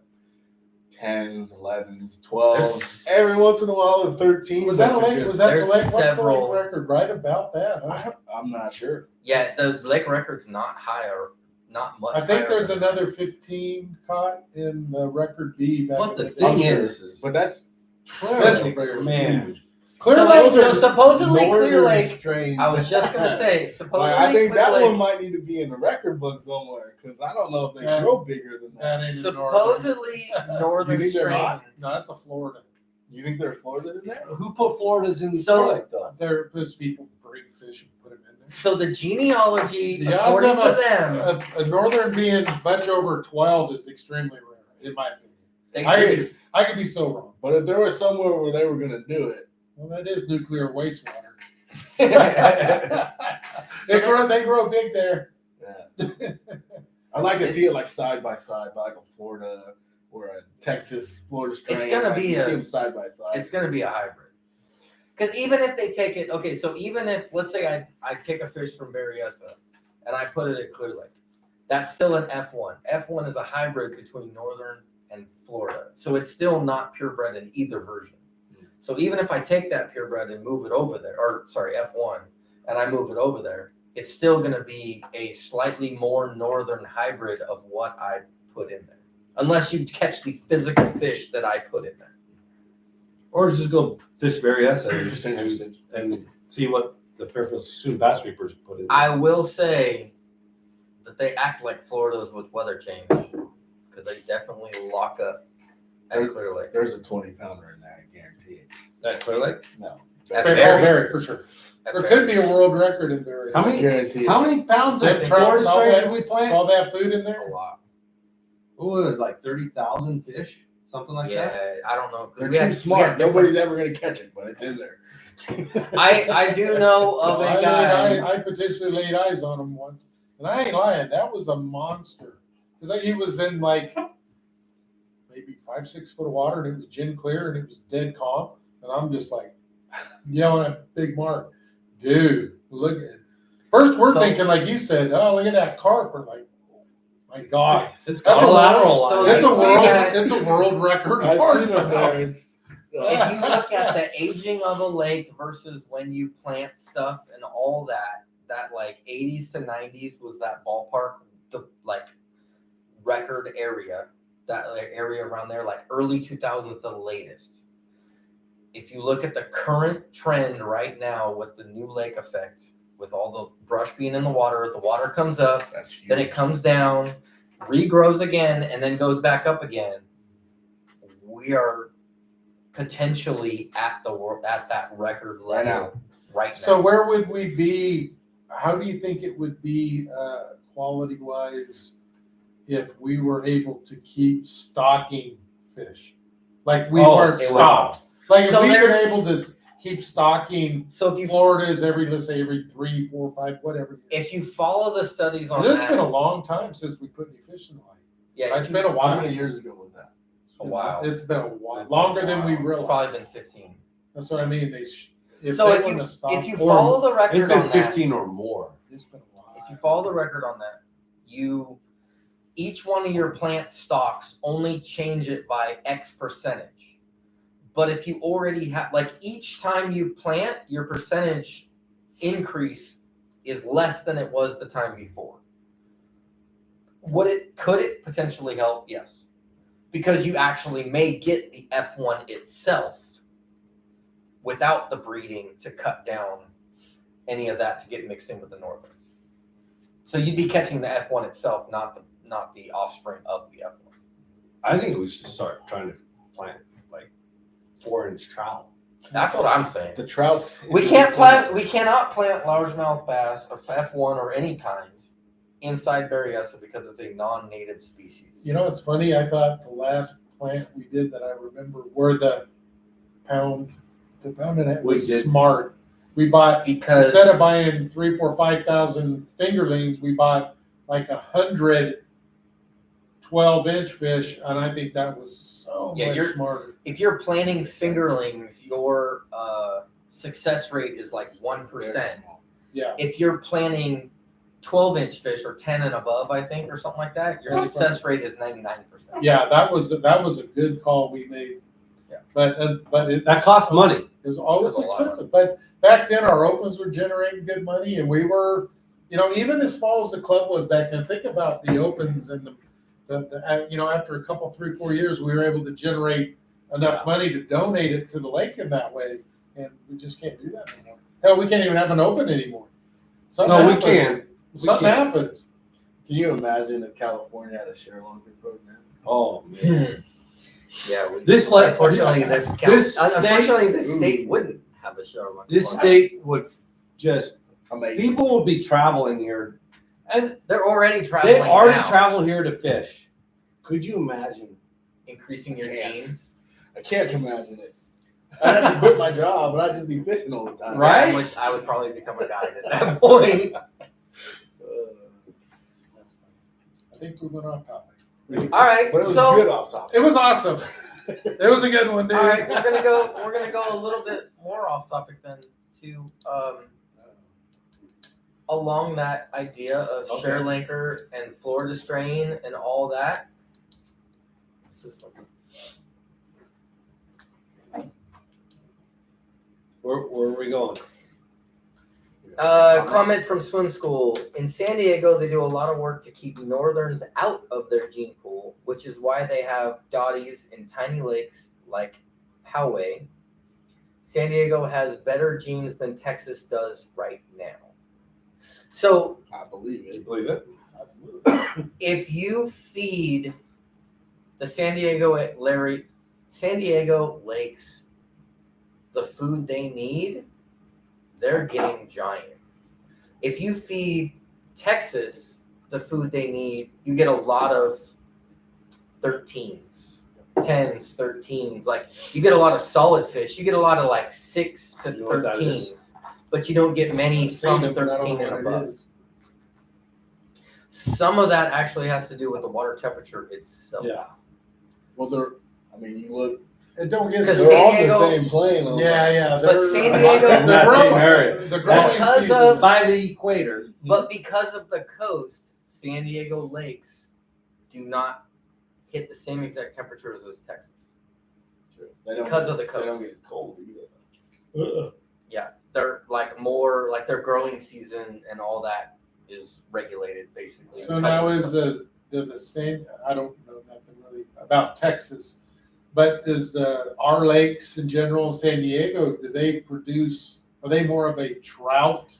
[SPEAKER 4] 10s, 11s, 12s.
[SPEAKER 2] There's-
[SPEAKER 4] Every once in a while, a 13.
[SPEAKER 3] Was that a lake? Was that the
[SPEAKER 2] there's
[SPEAKER 3] lake? What's the
[SPEAKER 2] several-
[SPEAKER 3] lake record? Right about that. Huh?
[SPEAKER 4] I'm not sure.
[SPEAKER 2] Yeah, the lake record's not high or not much.
[SPEAKER 3] I think
[SPEAKER 2] higher
[SPEAKER 3] there's
[SPEAKER 2] than-
[SPEAKER 3] another 15 caught in the record B. Back
[SPEAKER 1] What
[SPEAKER 3] in
[SPEAKER 1] the
[SPEAKER 3] the day.
[SPEAKER 1] thing
[SPEAKER 4] sure.
[SPEAKER 1] is
[SPEAKER 4] But that's
[SPEAKER 3] That's
[SPEAKER 1] Clear Lake, man.
[SPEAKER 3] Clear
[SPEAKER 2] So,
[SPEAKER 3] Lake
[SPEAKER 2] so
[SPEAKER 3] is
[SPEAKER 2] supposedly Clear
[SPEAKER 4] northern
[SPEAKER 2] Lake.
[SPEAKER 4] strain.
[SPEAKER 2] I was just gonna say, supposedly
[SPEAKER 4] Like, I think
[SPEAKER 2] Clear
[SPEAKER 4] that
[SPEAKER 2] Lake,
[SPEAKER 4] one might need to be in the record book somewhere because I don't know if they
[SPEAKER 3] Yeah.
[SPEAKER 4] grow bigger than that.
[SPEAKER 3] that ain't in Northern.
[SPEAKER 2] supposedly northern
[SPEAKER 4] You think they're
[SPEAKER 2] strain.
[SPEAKER 4] not?
[SPEAKER 3] No, that's a Florida.
[SPEAKER 4] You think there's Florida's in there?
[SPEAKER 1] Who put Florida's in
[SPEAKER 2] So-
[SPEAKER 1] Clear Lake though?
[SPEAKER 3] There's people bring fish and put them in there.
[SPEAKER 2] So the genealogy,
[SPEAKER 3] The odds
[SPEAKER 2] according
[SPEAKER 3] of
[SPEAKER 2] to them,
[SPEAKER 3] a northern being much over 12 is extremely rare, in my opinion.
[SPEAKER 2] they
[SPEAKER 3] I could be so wrong.
[SPEAKER 4] But if there was somewhere where they were going to do it,
[SPEAKER 3] Well, that is nuclear wastewater.
[SPEAKER 2] say-
[SPEAKER 3] They grow big there.
[SPEAKER 4] yeah. I'd like to see it like side by side, like a Florida or a Texas, Florida strain.
[SPEAKER 2] gonna
[SPEAKER 4] like,
[SPEAKER 2] be
[SPEAKER 4] you
[SPEAKER 2] a-
[SPEAKER 4] see them side by side.
[SPEAKER 2] it's going to be a hybrid. Because even if they take it, okay, so even if, let's say I take a fish from Berryessa and I put it at Clear Lake, that's still an F1. F1 is a hybrid between Northern and Florida. So it's still not purebred in either version. So even if I take that purebred and move it over there, or sorry, F1, and I move it over there, it's still going to be a slightly more Northern hybrid of what I put in there. Unless you catch the physical fish that I put in there.
[SPEAKER 1] Or just go fish Berryessa and
[SPEAKER 4] Just interested.
[SPEAKER 1] and see what the Fairfield Suisun Bass Reapers put in.
[SPEAKER 2] I will say that they act like Florida's with weather change because they definitely lock up at Clear Lake.
[SPEAKER 4] There's a 20-pounder in that, I guarantee it.
[SPEAKER 1] That Clear Lake.
[SPEAKER 4] No.
[SPEAKER 2] At
[SPEAKER 3] Barry,
[SPEAKER 2] Barry.
[SPEAKER 3] Barry, for sure.
[SPEAKER 2] At
[SPEAKER 3] There
[SPEAKER 2] Barry.
[SPEAKER 3] could be a world record in Barry.
[SPEAKER 1] How many?
[SPEAKER 4] Guarantee it.
[SPEAKER 1] How many pounds
[SPEAKER 3] Them
[SPEAKER 1] of
[SPEAKER 3] trout
[SPEAKER 1] Florida
[SPEAKER 3] and all
[SPEAKER 1] Strait
[SPEAKER 3] that-
[SPEAKER 1] did we plant?
[SPEAKER 3] All that food in
[SPEAKER 2] A
[SPEAKER 3] there?
[SPEAKER 2] lot.
[SPEAKER 1] What was it, like 30,000 fish, something like
[SPEAKER 2] Yeah,
[SPEAKER 1] that.
[SPEAKER 2] I don't know. 'cause
[SPEAKER 4] They're
[SPEAKER 2] we had-
[SPEAKER 4] too
[SPEAKER 2] we
[SPEAKER 4] smart.
[SPEAKER 2] had different-
[SPEAKER 4] Nobody's ever going to catch it, but it's in there.
[SPEAKER 2] I do know of a guy.
[SPEAKER 3] I potentially laid eyes on him once, and I ain't lying. That was a monster because he was in like maybe 5-6 foot of water, and it was gin clear, and it was dead calm, and I'm just like yelling at Big Mark, dude, look at. First, we're
[SPEAKER 2] So-
[SPEAKER 3] thinking like you said, oh, look at that carp. We're like, my God,
[SPEAKER 1] It's
[SPEAKER 3] That's
[SPEAKER 1] got a
[SPEAKER 3] a
[SPEAKER 1] lateral
[SPEAKER 2] world- so
[SPEAKER 1] line.
[SPEAKER 3] it's a
[SPEAKER 2] you see
[SPEAKER 3] world,
[SPEAKER 2] that-
[SPEAKER 3] it's a world record.
[SPEAKER 4] I've
[SPEAKER 3] carp
[SPEAKER 4] seen them
[SPEAKER 3] now.
[SPEAKER 4] there. It's,
[SPEAKER 2] If you look at the aging of a lake versus when you plant stuff and all that, that like 80s to 90s was that ballpark, the like record area, that like area around there, like early 2000s, the latest. If you look at the current trend right now with the new lake effect, with all the brush being in the water comes up,
[SPEAKER 4] that's huge.
[SPEAKER 2] then it comes down, regrows again, and then goes back up again. We are potentially at that record level right now.
[SPEAKER 3] So where would we be? How do you think it would be quality wise if we were able to keep stocking fish? Like we
[SPEAKER 1] Oh,
[SPEAKER 3] weren't
[SPEAKER 1] it would-
[SPEAKER 3] stopped. Like
[SPEAKER 2] So
[SPEAKER 3] if we were
[SPEAKER 2] there's-
[SPEAKER 3] able to keep stocking
[SPEAKER 2] So if you
[SPEAKER 3] Florida's let's say every 3, 4, 5, whatever.
[SPEAKER 2] if you follow the studies on
[SPEAKER 3] It's
[SPEAKER 2] that,
[SPEAKER 3] been a long time since we put any fish in the lake.
[SPEAKER 2] yeah,
[SPEAKER 3] It's
[SPEAKER 2] if
[SPEAKER 3] been a
[SPEAKER 4] How
[SPEAKER 3] while.
[SPEAKER 4] many years ago was that?
[SPEAKER 2] a while.
[SPEAKER 3] It's been a while, longer than we
[SPEAKER 2] It's
[SPEAKER 3] realized.
[SPEAKER 2] probably been 15.
[SPEAKER 3] That's what I mean. If
[SPEAKER 2] So
[SPEAKER 3] they
[SPEAKER 2] if
[SPEAKER 3] wouldn't
[SPEAKER 2] you
[SPEAKER 3] have stopped,
[SPEAKER 2] if you
[SPEAKER 3] or-
[SPEAKER 2] follow the
[SPEAKER 1] It's
[SPEAKER 2] record
[SPEAKER 1] been
[SPEAKER 2] on that,
[SPEAKER 1] 15 or more.
[SPEAKER 3] it's been a while.
[SPEAKER 2] if you follow the record on that, each one of your plant stocks only change it by X percentage. But if you already have, like each time you plant, your percentage increase is less than it was the time before. Could it potentially help? Yes. Because you actually may get the F1 itself without the breeding to cut down any of that to get mixed in with the Northerns. So you'd be catching the F1 itself, not the offspring of the F1.
[SPEAKER 1] I think we should start trying to plant like 4-inch trout.
[SPEAKER 2] That's what I'm saying.
[SPEAKER 4] The trout.
[SPEAKER 2] We cannot plant largemouth bass or F1 or any kind inside Berryessa because it's a non-native species.
[SPEAKER 3] You know, it's funny. I thought the last plant we did that I remember were the pound and it
[SPEAKER 1] We
[SPEAKER 3] was
[SPEAKER 1] did.
[SPEAKER 3] smart. We bought
[SPEAKER 2] Because
[SPEAKER 3] instead of buying 3, 4, 5,000 fingerlings, we bought like 100 12-inch fish, and I think that was so
[SPEAKER 2] Yeah,
[SPEAKER 3] much
[SPEAKER 2] you're-
[SPEAKER 3] smarter.
[SPEAKER 2] if you're planting fingerlings, your success rate is like 1%.
[SPEAKER 3] Yeah,
[SPEAKER 2] If you're planting 12-inch fish or 10 and above, I think, or something like that, your
[SPEAKER 3] That's
[SPEAKER 2] success rate is 99%.
[SPEAKER 3] yeah, that was a good call we made.
[SPEAKER 2] Yeah.
[SPEAKER 3] But it
[SPEAKER 1] That costs money.
[SPEAKER 3] It was always
[SPEAKER 2] That's a lot of
[SPEAKER 3] expensive, but back then our opens were generating good money, and we were, even as small as the club was back then. Think about the opens and the after a couple, 3, 4 years, we were able to generate enough money to donate it to the lake in that way, and we just can't do that anymore. Hell, we can't even have an open anymore. Something
[SPEAKER 1] No, we
[SPEAKER 3] happens.
[SPEAKER 1] can.
[SPEAKER 3] Something
[SPEAKER 1] can.
[SPEAKER 3] happens.
[SPEAKER 4] Can you imagine if California had a share longer program?
[SPEAKER 1] Oh man.
[SPEAKER 2] Yeah,
[SPEAKER 1] This like
[SPEAKER 2] unfortunately,
[SPEAKER 1] this
[SPEAKER 2] this state wouldn't have a show. Like
[SPEAKER 1] this
[SPEAKER 2] that.
[SPEAKER 1] state would just
[SPEAKER 4] Amazing.
[SPEAKER 1] people would be traveling here, and
[SPEAKER 2] They're already traveling.
[SPEAKER 1] they already
[SPEAKER 2] now.
[SPEAKER 1] travel here to fish. Could you imagine?
[SPEAKER 2] Increasing your
[SPEAKER 4] Can't.
[SPEAKER 2] genes.
[SPEAKER 4] I can't imagine it. I'd have to quit my job, but I'd just be fishing all the time.
[SPEAKER 1] Right?
[SPEAKER 2] I would probably become a guide at that point.
[SPEAKER 3] I think we went off topic.
[SPEAKER 2] All right,
[SPEAKER 4] But it was
[SPEAKER 2] so
[SPEAKER 4] good off topic.
[SPEAKER 3] It was awesome. It was a good one, dude.
[SPEAKER 2] all right, we're gonna go a little bit more off topic then to along that idea of
[SPEAKER 4] Okay.
[SPEAKER 2] share linker and Florida strain and all that.
[SPEAKER 1] Where are we going?
[SPEAKER 2] Comment from Swim School. In San Diego, they do a lot of work to keep northerns out of their gene pool, which is why they have dotties in tiny lakes like Poway San Diego has better genes than Texas does right now. So
[SPEAKER 4] I believe
[SPEAKER 1] You
[SPEAKER 4] it.
[SPEAKER 1] believe it?
[SPEAKER 3] Absolutely.
[SPEAKER 2] if you feed the San Diego lakes the food they need, they're getting giant. If you feed Texas the food they need, you get a lot of 13s, 10s, 13s. Like you get a lot of solid fish. You get a lot of like 6 to
[SPEAKER 1] You know what that
[SPEAKER 2] 13s,
[SPEAKER 1] is?
[SPEAKER 2] but you don't get many
[SPEAKER 3] I've seen
[SPEAKER 2] from
[SPEAKER 3] it, but I don't
[SPEAKER 2] 13
[SPEAKER 3] know
[SPEAKER 2] and
[SPEAKER 3] what it
[SPEAKER 2] above.
[SPEAKER 3] is.
[SPEAKER 2] Some of that actually has to do with the water temperature itself.
[SPEAKER 1] Yeah.
[SPEAKER 4] Well, you look,
[SPEAKER 3] It don't get.
[SPEAKER 2] Because
[SPEAKER 4] they're
[SPEAKER 2] San
[SPEAKER 4] all
[SPEAKER 2] Diego-
[SPEAKER 4] the same plane. on
[SPEAKER 3] Yeah,
[SPEAKER 4] the-
[SPEAKER 3] yeah.
[SPEAKER 2] But
[SPEAKER 3] they're-
[SPEAKER 2] San Diego-
[SPEAKER 1] In that same area.
[SPEAKER 3] The growing
[SPEAKER 2] Because
[SPEAKER 3] season.
[SPEAKER 2] of-
[SPEAKER 1] By the equator.
[SPEAKER 2] But because of the coast, San Diego lakes do not hit the same exact temperatures as Texas.
[SPEAKER 4] They don't
[SPEAKER 2] Because
[SPEAKER 4] get-
[SPEAKER 2] of the
[SPEAKER 4] They
[SPEAKER 2] coast.
[SPEAKER 4] don't get cold either.
[SPEAKER 2] They're like more like their growing season and all that is regulated basically.
[SPEAKER 3] So
[SPEAKER 2] because
[SPEAKER 3] now
[SPEAKER 2] of
[SPEAKER 3] is the same, I don't know nothing really about Texas, but does our lakes in general, San Diego, are they more of a trout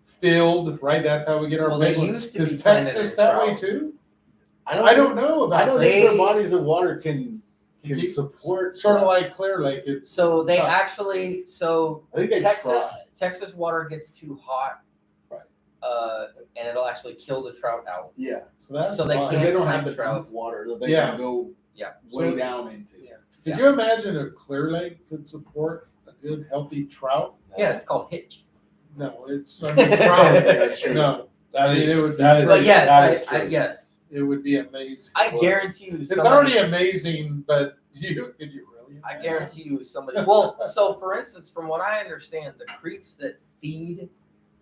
[SPEAKER 3] filled, right? That's how we get our
[SPEAKER 2] Well, they
[SPEAKER 3] big one.
[SPEAKER 2] used to
[SPEAKER 3] Is
[SPEAKER 2] be planted
[SPEAKER 3] Texas
[SPEAKER 2] in
[SPEAKER 3] that way
[SPEAKER 2] trout.
[SPEAKER 3] too?
[SPEAKER 4] I
[SPEAKER 3] I don't know
[SPEAKER 4] I
[SPEAKER 3] about
[SPEAKER 4] don't
[SPEAKER 3] that.
[SPEAKER 4] think their
[SPEAKER 2] They-
[SPEAKER 4] bodies of water can
[SPEAKER 3] Keep-
[SPEAKER 4] support.
[SPEAKER 3] Sort of like Clear Lake, it's.
[SPEAKER 2] So they
[SPEAKER 3] trout.
[SPEAKER 2] actually
[SPEAKER 4] I think they
[SPEAKER 2] Texas
[SPEAKER 4] try.
[SPEAKER 2] Texas water gets too hot,
[SPEAKER 4] Right.
[SPEAKER 2] And it'll actually kill the trout out.
[SPEAKER 4] Yeah,
[SPEAKER 3] So that's
[SPEAKER 2] so they
[SPEAKER 3] why.
[SPEAKER 2] can't-
[SPEAKER 4] they don't have
[SPEAKER 2] breed
[SPEAKER 4] the
[SPEAKER 2] trout.
[SPEAKER 4] deep water that they
[SPEAKER 3] Yeah.
[SPEAKER 4] can go
[SPEAKER 2] Yeah.
[SPEAKER 4] way
[SPEAKER 3] So-
[SPEAKER 4] down into.
[SPEAKER 3] Yeah. Could you imagine a Clear Lake could support a good healthy trout?
[SPEAKER 2] Yeah, it's called hitch.
[SPEAKER 3] No, it's, I mean, trout.
[SPEAKER 4] That's true.
[SPEAKER 3] No,
[SPEAKER 1] That is,
[SPEAKER 3] It would be
[SPEAKER 1] that is,
[SPEAKER 2] But
[SPEAKER 3] great.
[SPEAKER 2] yes,
[SPEAKER 1] that is true.
[SPEAKER 2] yes,
[SPEAKER 3] it would be amazing.
[SPEAKER 2] I guarantee you.
[SPEAKER 3] It's
[SPEAKER 2] somebody-
[SPEAKER 3] already amazing, but could you really?
[SPEAKER 2] I guarantee you somebody. Well, so for instance, from what I understand, the creeks that feed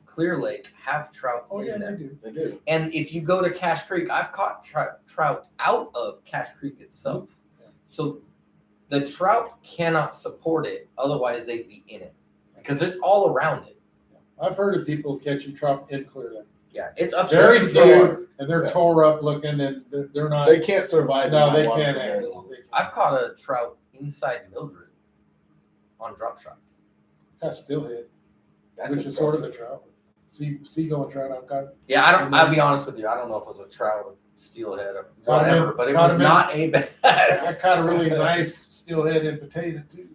[SPEAKER 2] Clear Lake have trout
[SPEAKER 3] Oh, yeah,
[SPEAKER 2] in
[SPEAKER 3] they
[SPEAKER 2] them.
[SPEAKER 3] do.
[SPEAKER 4] They do.
[SPEAKER 2] And if you go to Cache Creek, I've caught trout out of Cache Creek itself. So the trout cannot support it, otherwise they'd be in it because it's all around it.
[SPEAKER 3] I've heard of people catching trout in Clear Lake.
[SPEAKER 2] Yeah, it's up
[SPEAKER 3] Very
[SPEAKER 2] to
[SPEAKER 3] few, and they're
[SPEAKER 4] Yeah.
[SPEAKER 3] tore up looking, and they're not.
[SPEAKER 4] They can't survive.
[SPEAKER 3] No,
[SPEAKER 4] in
[SPEAKER 3] they
[SPEAKER 4] that water
[SPEAKER 3] can't
[SPEAKER 4] for very
[SPEAKER 3] handle
[SPEAKER 4] long.
[SPEAKER 3] it.
[SPEAKER 2] I've caught a trout inside Mildred on drop shot.
[SPEAKER 3] Got steelhead,
[SPEAKER 4] That's
[SPEAKER 3] which is sort of a
[SPEAKER 4] impressive.
[SPEAKER 3] trout. Seagoing trout I've got.
[SPEAKER 2] Yeah, I'll be honest with you. I don't know if it was a trout or steelhead or
[SPEAKER 3] Caught 'em in-
[SPEAKER 2] whatever, but it
[SPEAKER 3] caught
[SPEAKER 2] was
[SPEAKER 3] 'em in-
[SPEAKER 2] not a
[SPEAKER 3] I
[SPEAKER 2] bass.
[SPEAKER 3] caught a really nice steelhead in potato too.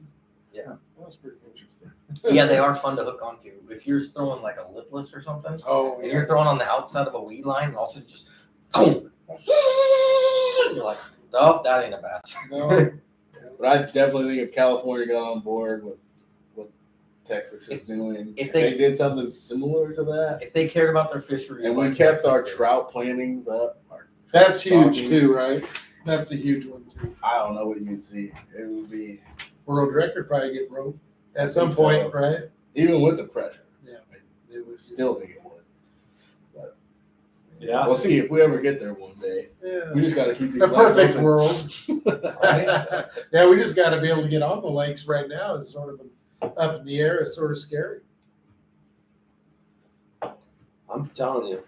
[SPEAKER 2] Yeah.
[SPEAKER 3] That was pretty interesting.
[SPEAKER 2] Yeah, they are fun to hook onto. If you're throwing like a lipless or something,
[SPEAKER 3] Oh,
[SPEAKER 2] and
[SPEAKER 3] yeah.
[SPEAKER 2] you're throwing on the outside of a weed line, and also just boom, you're like, nope, that ain't a bass.
[SPEAKER 3] No,
[SPEAKER 4] But I definitely think if California got on board with what Texas is doing,
[SPEAKER 2] if
[SPEAKER 4] if
[SPEAKER 2] they-
[SPEAKER 4] they did something similar to that,
[SPEAKER 2] If they cared about their fisheries,
[SPEAKER 4] and we
[SPEAKER 2] like
[SPEAKER 4] kept
[SPEAKER 2] Texas
[SPEAKER 4] our
[SPEAKER 2] did.
[SPEAKER 4] trout plantings up, our
[SPEAKER 3] that's huge
[SPEAKER 4] stockings,
[SPEAKER 3] too, right? That's a huge one too.
[SPEAKER 4] I don't know what you'd see. It would be
[SPEAKER 3] World record probably get broke
[SPEAKER 4] I
[SPEAKER 3] at some
[SPEAKER 4] think so.
[SPEAKER 3] point, right?
[SPEAKER 4] even with the pressure.
[SPEAKER 3] Yeah.
[SPEAKER 4] It would still think it would.
[SPEAKER 1] Yeah.
[SPEAKER 4] We'll see if we ever get there one day.
[SPEAKER 3] Yeah.
[SPEAKER 4] We just got to keep these
[SPEAKER 3] The
[SPEAKER 4] lakes
[SPEAKER 3] perfect
[SPEAKER 4] open.
[SPEAKER 3] world.
[SPEAKER 1] Right?
[SPEAKER 3] Yeah, we just got to be able to get on the lakes right now. It's sort of up in the air. It's sort of scary.
[SPEAKER 1] I'm telling you.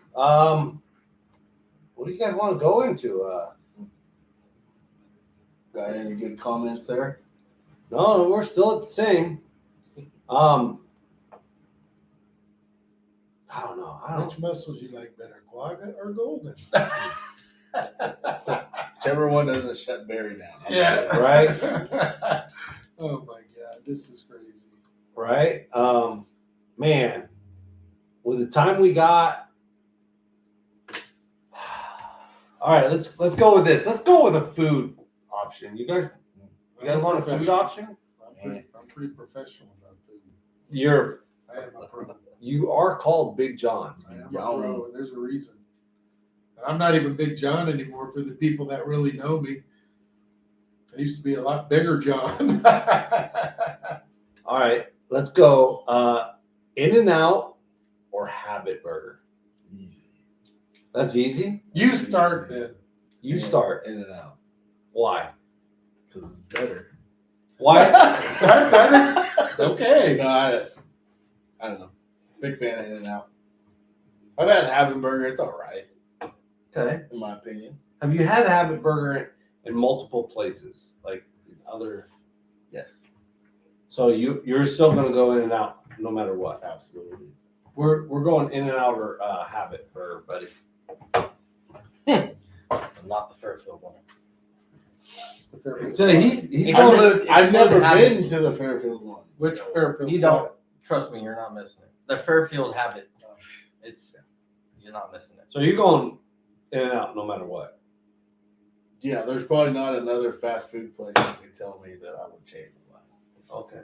[SPEAKER 1] What do you guys want to go into?
[SPEAKER 4] Got any good comments there?
[SPEAKER 1] No, we're still at the same. I don't know.
[SPEAKER 3] Which mussels you like better, quagga or golden?
[SPEAKER 4] Whichever one doesn't shut Barry down. I'm
[SPEAKER 3] Yeah.
[SPEAKER 4] good.
[SPEAKER 1] Right?
[SPEAKER 3] Oh my God, this is crazy.
[SPEAKER 1] Right? Man, with the time we got. All right, let's go with this. Let's go with a food option. You guys want a food
[SPEAKER 3] Professional.
[SPEAKER 1] option?
[SPEAKER 3] I'm pretty professional about food.
[SPEAKER 1] I
[SPEAKER 3] am a pro.
[SPEAKER 1] You are called Big John.
[SPEAKER 3] I am a
[SPEAKER 4] Y'all-
[SPEAKER 3] pro, and there's a reason. I'm not even Big John anymore for the people that really know me. I used to be a lot bigger John.
[SPEAKER 1] All right, let's go. In-N-Out or Habit Burger? That's easy.
[SPEAKER 3] You start then.
[SPEAKER 1] You start.
[SPEAKER 4] In and out.
[SPEAKER 1] Why?
[SPEAKER 4] Because it's better.
[SPEAKER 1] Why?
[SPEAKER 3] Okay.
[SPEAKER 4] No, I don't know. Big fan of In and Out. I've had Habit Burger. It's all right,
[SPEAKER 1] Okay.
[SPEAKER 4] in my opinion.
[SPEAKER 1] Have you had Habit Burger in multiple places, like other?
[SPEAKER 4] Yes.
[SPEAKER 1] So you're still gonna go in and out no matter what.
[SPEAKER 4] Absolutely.
[SPEAKER 1] We're going in and out or habit for buddy.
[SPEAKER 2] Not the Fairfield one.
[SPEAKER 1] So he's
[SPEAKER 2] Exclude-
[SPEAKER 1] going.
[SPEAKER 4] I've never
[SPEAKER 2] Habit.
[SPEAKER 4] been to the Fairfield one.
[SPEAKER 3] Which Fairfield?
[SPEAKER 2] You don't. Trust me, you're not missing it. The Fairfield habit. You're not missing it.
[SPEAKER 1] So you're going in and out no matter what.
[SPEAKER 4] Yeah, there's probably not another fast food place that could tell me that I would change my life.
[SPEAKER 1] Okay.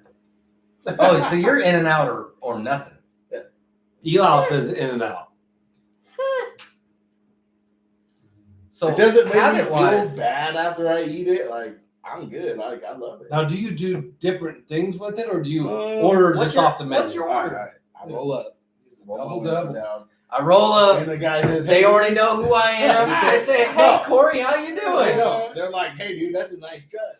[SPEAKER 2] Oh, so you're in and out or nothing.
[SPEAKER 1] Eli says in and out.
[SPEAKER 2] So
[SPEAKER 4] It doesn't make me feel
[SPEAKER 2] habit-wise,
[SPEAKER 4] bad after I eat it. Like, I'm good. Like, I love it.
[SPEAKER 1] Now, do you do different things with it, or do you
[SPEAKER 4] Uh,
[SPEAKER 1] order
[SPEAKER 2] what's
[SPEAKER 1] just
[SPEAKER 2] your-
[SPEAKER 1] off the menu?
[SPEAKER 2] what's your
[SPEAKER 4] All
[SPEAKER 2] order?
[SPEAKER 4] right. I roll up.
[SPEAKER 3] Double double.
[SPEAKER 4] Down.
[SPEAKER 2] I roll up.
[SPEAKER 4] And the guy says,
[SPEAKER 2] They
[SPEAKER 4] hey,
[SPEAKER 2] already know who I am. They say, "Hey,
[SPEAKER 4] No.
[SPEAKER 2] Corey, how you
[SPEAKER 4] I
[SPEAKER 2] doing?"
[SPEAKER 4] know. They're like, hey, dude, that's a nice cut.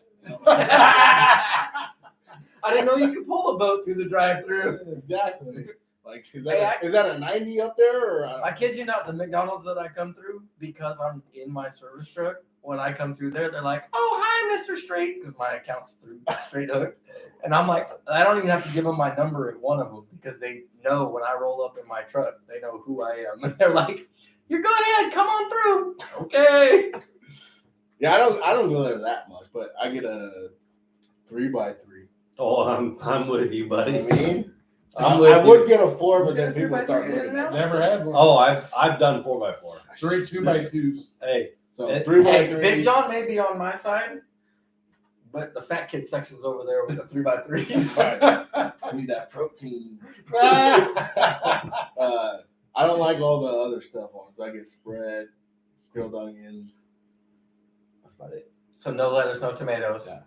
[SPEAKER 2] I didn't know you could pull a boat through the drive-through.
[SPEAKER 4] Exactly. Like, is
[SPEAKER 2] Hey,
[SPEAKER 4] that a 90 up there? Or
[SPEAKER 2] I kid you not, the McDonald's that I come through, because I'm in my service truck, when I come through there, they're like, "Oh, hi, Mr. Straight," because my account's through Straight Hook. And I'm like, I don't even have to give them my number at one of them because they know when I roll up in my truck, they know who I am. And they're like, "You go ahead, come on through." Okay.
[SPEAKER 4] Yeah, I don't go there that much, but I get a 3x3.
[SPEAKER 1] Oh, I'm with you,
[SPEAKER 4] You know what I
[SPEAKER 1] buddy.
[SPEAKER 4] mean?
[SPEAKER 1] I'm
[SPEAKER 4] I
[SPEAKER 1] with
[SPEAKER 4] would
[SPEAKER 1] you.
[SPEAKER 4] get a 4, but then
[SPEAKER 2] You
[SPEAKER 4] people
[SPEAKER 2] got
[SPEAKER 4] start
[SPEAKER 2] 3x3
[SPEAKER 4] looking
[SPEAKER 2] in and
[SPEAKER 4] at
[SPEAKER 2] out?
[SPEAKER 4] me.
[SPEAKER 3] Never had one.
[SPEAKER 1] Oh, I've done 4x4.
[SPEAKER 3] Straight 2x2s.
[SPEAKER 1] Hey,
[SPEAKER 4] So
[SPEAKER 1] It-
[SPEAKER 4] 3x3.
[SPEAKER 2] Hey, Big John may be on my side, but the fat kid section's over there with the 3x3s.
[SPEAKER 4] I need that protein. I don't like all the other stuff on it. So I get spread, grilled onions. That's about it.
[SPEAKER 2] So no lettuce, no tomatoes,
[SPEAKER 4] Yeah.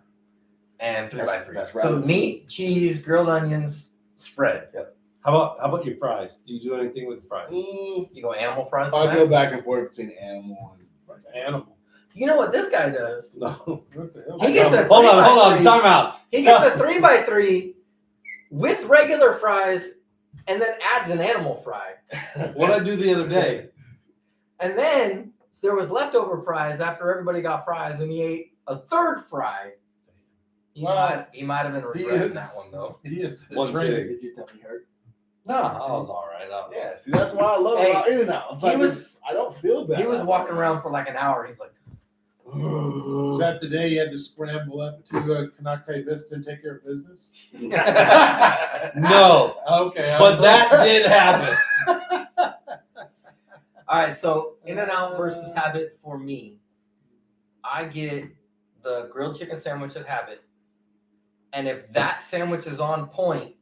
[SPEAKER 2] and 3x3.
[SPEAKER 4] That's
[SPEAKER 2] So
[SPEAKER 4] right.
[SPEAKER 2] meat, cheese, grilled onions, spread.
[SPEAKER 4] Yep.
[SPEAKER 1] how about your fries? Do you do anything with fries?
[SPEAKER 2] You go animal fries.
[SPEAKER 4] I
[SPEAKER 2] on
[SPEAKER 4] go
[SPEAKER 2] that?
[SPEAKER 4] back and forth between animal and
[SPEAKER 3] That's animal.
[SPEAKER 2] You know what this guy does?
[SPEAKER 1] No.
[SPEAKER 3] What the hell?
[SPEAKER 2] He gets a
[SPEAKER 1] Hold on,
[SPEAKER 2] 3x3.
[SPEAKER 1] time out.
[SPEAKER 2] He gets a 3x3 with regular fries, and then adds an animal fry.
[SPEAKER 1] What I do the other day?
[SPEAKER 2] And then there was leftover fries after everybody got fries, and he ate a third fry. He
[SPEAKER 3] Wow.
[SPEAKER 2] might have been
[SPEAKER 3] He
[SPEAKER 2] regretting
[SPEAKER 3] is-
[SPEAKER 2] that one though.
[SPEAKER 3] He is
[SPEAKER 1] One
[SPEAKER 3] trained.
[SPEAKER 1] sitting.
[SPEAKER 4] Did your tummy hurt?
[SPEAKER 1] No, I was all right.
[SPEAKER 4] Yeah, see, that's why I love
[SPEAKER 2] Hey,
[SPEAKER 4] about In-N-Out. It's
[SPEAKER 2] he
[SPEAKER 4] like,
[SPEAKER 2] was-
[SPEAKER 4] I don't feel bad.
[SPEAKER 2] He was walking around for like an hour. He's like,
[SPEAKER 3] Was that the day you had to scramble up to Canocte Vista and take care of business?
[SPEAKER 1] No,
[SPEAKER 3] Okay. I
[SPEAKER 1] but
[SPEAKER 3] was
[SPEAKER 1] that
[SPEAKER 3] like-
[SPEAKER 1] did happen.
[SPEAKER 2] all right, so In-N-Out versus Habit for me. I get the grilled chicken sandwich at Habit. And if that sandwich is on point,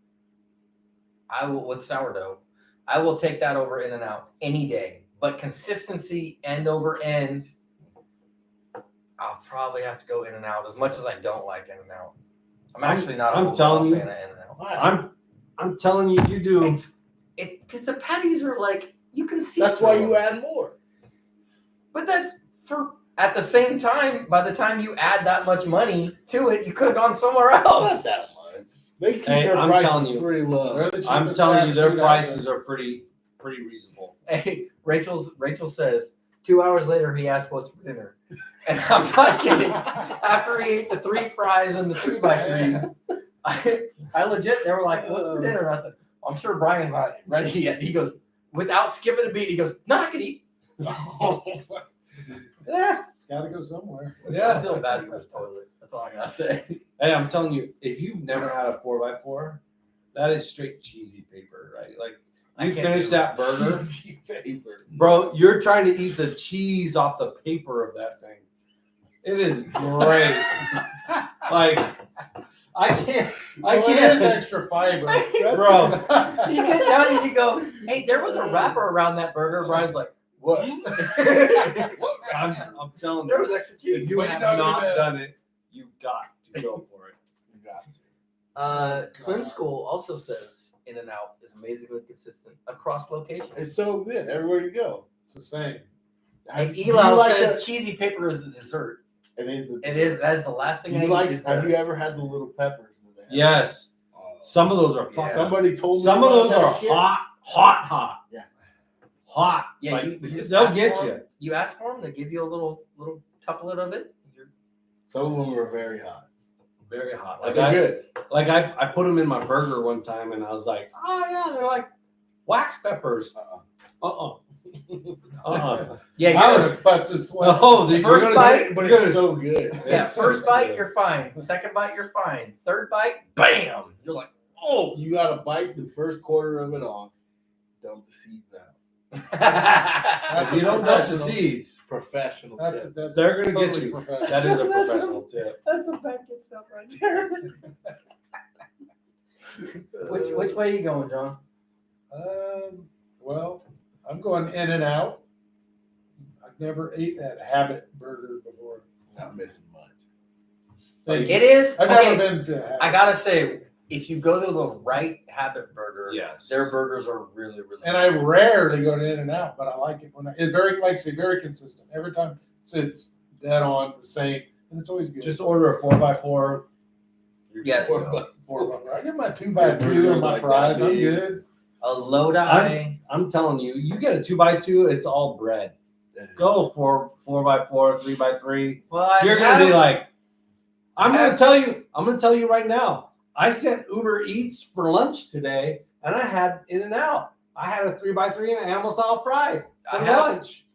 [SPEAKER 2] I will, with sourdough, I will take that over In-N-Out any day. But consistency end over end, I'll probably have to go In-N-Out as much as I don't like In-N-Out. I'm actually not a
[SPEAKER 1] I'm
[SPEAKER 2] whole
[SPEAKER 1] telling you.
[SPEAKER 2] fan of In-N-Out.
[SPEAKER 1] I'm telling you, you do.
[SPEAKER 2] Because the patties are like, you can see
[SPEAKER 4] That's
[SPEAKER 2] through
[SPEAKER 4] why
[SPEAKER 2] them.
[SPEAKER 4] you add more.
[SPEAKER 2] But that's for at the same time, by the time you add that much money to it, you could have gone somewhere
[SPEAKER 4] Not
[SPEAKER 2] else.
[SPEAKER 4] that much. They keep
[SPEAKER 1] Hey,
[SPEAKER 4] their
[SPEAKER 1] I'm telling
[SPEAKER 4] prices
[SPEAKER 1] you.
[SPEAKER 4] pretty low.
[SPEAKER 3] They're the
[SPEAKER 1] I'm
[SPEAKER 3] cheapest
[SPEAKER 1] telling you,
[SPEAKER 3] fast
[SPEAKER 1] their
[SPEAKER 3] food out
[SPEAKER 1] prices
[SPEAKER 3] there.
[SPEAKER 1] are pretty reasonable.
[SPEAKER 2] Hey, Rachel says 2 hours later he asked what's for dinner. And I'm not kidding. After he ate the 3 fries and the 3x3, I legit, they were like, "What's for dinner?" And I said, "I'm sure Brian's not ready yet." He goes, without skipping a beat, he goes, "No, I could eat."
[SPEAKER 3] Yeah, it's got to go somewhere.
[SPEAKER 2] I feel bad for his toilet. That's all I gotta say.
[SPEAKER 1] Hey, I'm telling you, if you've never had a 4x4, that is straight cheesy paper, right? Like
[SPEAKER 2] I
[SPEAKER 1] you
[SPEAKER 2] can't
[SPEAKER 1] finish
[SPEAKER 2] do
[SPEAKER 1] that burger,
[SPEAKER 4] Cheesy paper.
[SPEAKER 1] bro. You're trying to eat the cheese off the paper of that thing. It is great. Like I can't.
[SPEAKER 3] Well, there's extra fiber.
[SPEAKER 1] Bro.
[SPEAKER 2] You get down and you go, "Hey, there was a wrapper around that burger." Brian's like,
[SPEAKER 4] What?
[SPEAKER 2] "There
[SPEAKER 1] I'm telling
[SPEAKER 2] was
[SPEAKER 1] you,
[SPEAKER 2] extra cheese."
[SPEAKER 1] if you
[SPEAKER 3] What
[SPEAKER 1] have
[SPEAKER 3] you talking
[SPEAKER 1] not
[SPEAKER 3] about?
[SPEAKER 1] done it, you got to go for it.
[SPEAKER 4] You got it.
[SPEAKER 2] Swim School also says In-N-Out is amazingly consistent across locations.
[SPEAKER 4] It's so good everywhere you go.
[SPEAKER 3] It's the same.
[SPEAKER 2] And
[SPEAKER 4] Do you
[SPEAKER 2] Eli
[SPEAKER 4] like
[SPEAKER 2] says
[SPEAKER 4] that-
[SPEAKER 2] cheesy paper is the dessert.
[SPEAKER 4] It is. The,
[SPEAKER 2] It is. That is the last
[SPEAKER 4] Do
[SPEAKER 2] thing I
[SPEAKER 4] you
[SPEAKER 2] eat.
[SPEAKER 4] like?
[SPEAKER 2] is
[SPEAKER 4] Have
[SPEAKER 2] the-
[SPEAKER 4] you ever had the little peppers? that they have?
[SPEAKER 1] Yes,
[SPEAKER 4] Oh.
[SPEAKER 1] some of those are
[SPEAKER 2] Yeah.
[SPEAKER 1] fucking.
[SPEAKER 4] Somebody told me.
[SPEAKER 1] Some of
[SPEAKER 4] about
[SPEAKER 1] those
[SPEAKER 4] that
[SPEAKER 1] are
[SPEAKER 4] shit.
[SPEAKER 1] hot.
[SPEAKER 4] Yeah.
[SPEAKER 1] Hot.
[SPEAKER 2] Yeah,
[SPEAKER 1] Like,
[SPEAKER 2] you just
[SPEAKER 1] they'll
[SPEAKER 2] ask
[SPEAKER 1] get
[SPEAKER 2] for
[SPEAKER 1] you.
[SPEAKER 2] 'em. You ask for them, they give you a little tuplet of it.
[SPEAKER 4] Some of them were very hot.
[SPEAKER 1] Very hot.
[SPEAKER 4] Like
[SPEAKER 1] Like
[SPEAKER 4] they're
[SPEAKER 1] I,
[SPEAKER 4] good.
[SPEAKER 1] I put them in my burger one time, and I was like, oh yeah, they're like wax peppers.
[SPEAKER 2] Yeah,
[SPEAKER 3] I
[SPEAKER 2] you're
[SPEAKER 3] was busted sweat.
[SPEAKER 1] Oh,
[SPEAKER 2] The
[SPEAKER 1] you're
[SPEAKER 2] first
[SPEAKER 1] gonna
[SPEAKER 2] bite,
[SPEAKER 1] say-
[SPEAKER 4] But
[SPEAKER 1] you're
[SPEAKER 4] it's
[SPEAKER 1] gonna-
[SPEAKER 4] so good.
[SPEAKER 2] yeah,
[SPEAKER 1] It's
[SPEAKER 2] first
[SPEAKER 4] so
[SPEAKER 2] bite
[SPEAKER 4] good.
[SPEAKER 2] you're fine. Second bite you're fine. Third bite, bam! You're like, oh.
[SPEAKER 4] You gotta bite the first quarter of it off, dump the seeds out.
[SPEAKER 1] If you don't touch the
[SPEAKER 3] professional.
[SPEAKER 1] seeds,
[SPEAKER 4] Professional
[SPEAKER 3] That's
[SPEAKER 4] tip.
[SPEAKER 1] they're gonna get
[SPEAKER 3] totally
[SPEAKER 1] you.
[SPEAKER 3] professional.
[SPEAKER 1] That is a professional tip.
[SPEAKER 2] That's a bad kid stuff right there. Which way are you going, John?
[SPEAKER 3] Well, I'm going In and Out. I've never ate that Habit burger before.
[SPEAKER 4] Not missing much.
[SPEAKER 3] Thank
[SPEAKER 2] It
[SPEAKER 3] you.
[SPEAKER 2] is.
[SPEAKER 3] I've
[SPEAKER 2] Okay,
[SPEAKER 3] never been to Habit.
[SPEAKER 2] I gotta say, if you go to the right Habit Burger,
[SPEAKER 1] Yes.
[SPEAKER 2] their burgers are really, really.
[SPEAKER 3] And I rarely go to In and Out, but I like it when it's very, like I say, very consistent. Every time it's dead on the same, and it's always good.
[SPEAKER 1] Just order a 4x4.
[SPEAKER 2] Yeah.
[SPEAKER 3] I get my 2x2 and my
[SPEAKER 4] Like
[SPEAKER 3] fries.
[SPEAKER 4] that
[SPEAKER 3] I'm
[SPEAKER 4] big.
[SPEAKER 3] good.
[SPEAKER 2] a Lodi.
[SPEAKER 1] I'm telling you, you get a 2x2, it's all bread. Go for 4x4, 3x3.
[SPEAKER 2] Well, I
[SPEAKER 1] You're gonna be
[SPEAKER 2] have-
[SPEAKER 1] like, I'm
[SPEAKER 2] I
[SPEAKER 1] gonna
[SPEAKER 2] have-
[SPEAKER 1] tell you right now. I sent Uber Eats for lunch today, and I had In and Out. I had a 3x3 and an animal style fry for
[SPEAKER 2] I have-
[SPEAKER 1] lunch.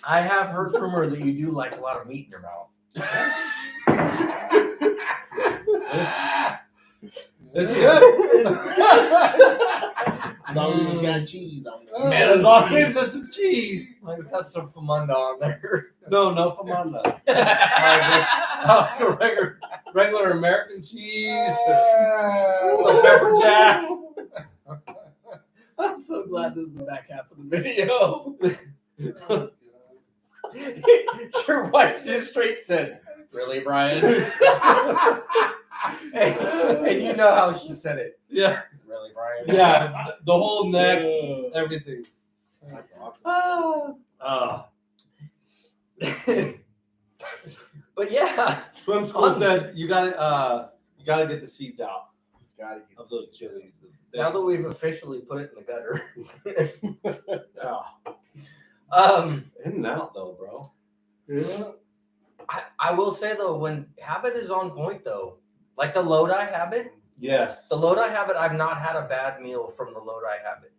[SPEAKER 2] I have heard rumor that you do like a lot of meat in your mouth.
[SPEAKER 1] It's good.
[SPEAKER 4] As long as it's got cheese on it.
[SPEAKER 1] Man, as long as there's some cheese.
[SPEAKER 2] Like got some famunda on there.
[SPEAKER 1] No famanda. Regular American cheese. Some pepper jack.
[SPEAKER 2] I'm so glad this is the back half of the video. Your wife just straight said, "Really, Brian?" and you know how she said it.
[SPEAKER 1] Yeah,
[SPEAKER 2] Really, Brian?
[SPEAKER 1] yeah. The whole neck,
[SPEAKER 4] Yeah.
[SPEAKER 1] everything.
[SPEAKER 4] That's awesome.
[SPEAKER 2] But yeah,
[SPEAKER 1] Swim school said you gotta get the seeds out
[SPEAKER 4] Gotta get
[SPEAKER 1] of those chilies.
[SPEAKER 2] now that we've officially put it in the gutter.
[SPEAKER 1] Yeah. In and out though, bro.
[SPEAKER 4] Yeah.
[SPEAKER 2] I will say though, when Habit is on point though, like the Lodi Habit,
[SPEAKER 1] Yes.
[SPEAKER 2] the Lodi Habit, I've not had a bad meal from the Lodi Habit.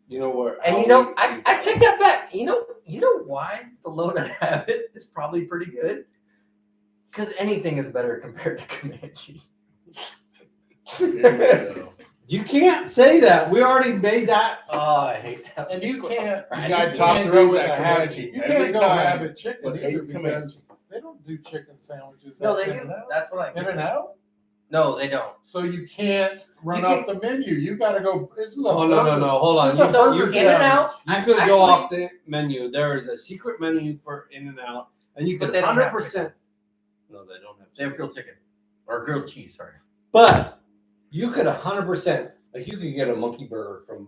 [SPEAKER 1] You know where?
[SPEAKER 2] And you know, I take that back. You know why the Lodi Habit is probably pretty good? Because anything is better compared to Comanche.
[SPEAKER 4] There you go.
[SPEAKER 1] You can't say that. We already made that.
[SPEAKER 2] Oh, I hate that.
[SPEAKER 3] And you can't.
[SPEAKER 4] This
[SPEAKER 3] you
[SPEAKER 4] guy
[SPEAKER 3] can't
[SPEAKER 4] top
[SPEAKER 3] go
[SPEAKER 4] three
[SPEAKER 3] with
[SPEAKER 4] at
[SPEAKER 3] a Habit.
[SPEAKER 4] Comanche
[SPEAKER 3] You
[SPEAKER 4] every
[SPEAKER 3] can't go
[SPEAKER 4] time,
[SPEAKER 3] Habit chicken
[SPEAKER 4] but
[SPEAKER 3] either
[SPEAKER 4] hates
[SPEAKER 3] because
[SPEAKER 4] Comanche.
[SPEAKER 3] they don't do chicken sandwiches.
[SPEAKER 2] No,
[SPEAKER 3] at
[SPEAKER 2] they do.
[SPEAKER 3] In-N-Out.
[SPEAKER 2] That's what I
[SPEAKER 3] In and Out.
[SPEAKER 2] No, they don't.
[SPEAKER 3] So you can't run
[SPEAKER 2] You
[SPEAKER 3] off the menu. You got to go. This is a
[SPEAKER 1] Oh no. Hold on.
[SPEAKER 3] It's a
[SPEAKER 2] So
[SPEAKER 3] burger
[SPEAKER 2] In and Out,
[SPEAKER 1] You could go off the menu. There is a secret menu for In and Out, and you
[SPEAKER 2] But
[SPEAKER 1] could
[SPEAKER 2] they don't have
[SPEAKER 1] 100%. No, they don't have.
[SPEAKER 2] They have grilled chicken or grilled cheese. Sorry.
[SPEAKER 1] But you could 100%, like you could get a monkey burger from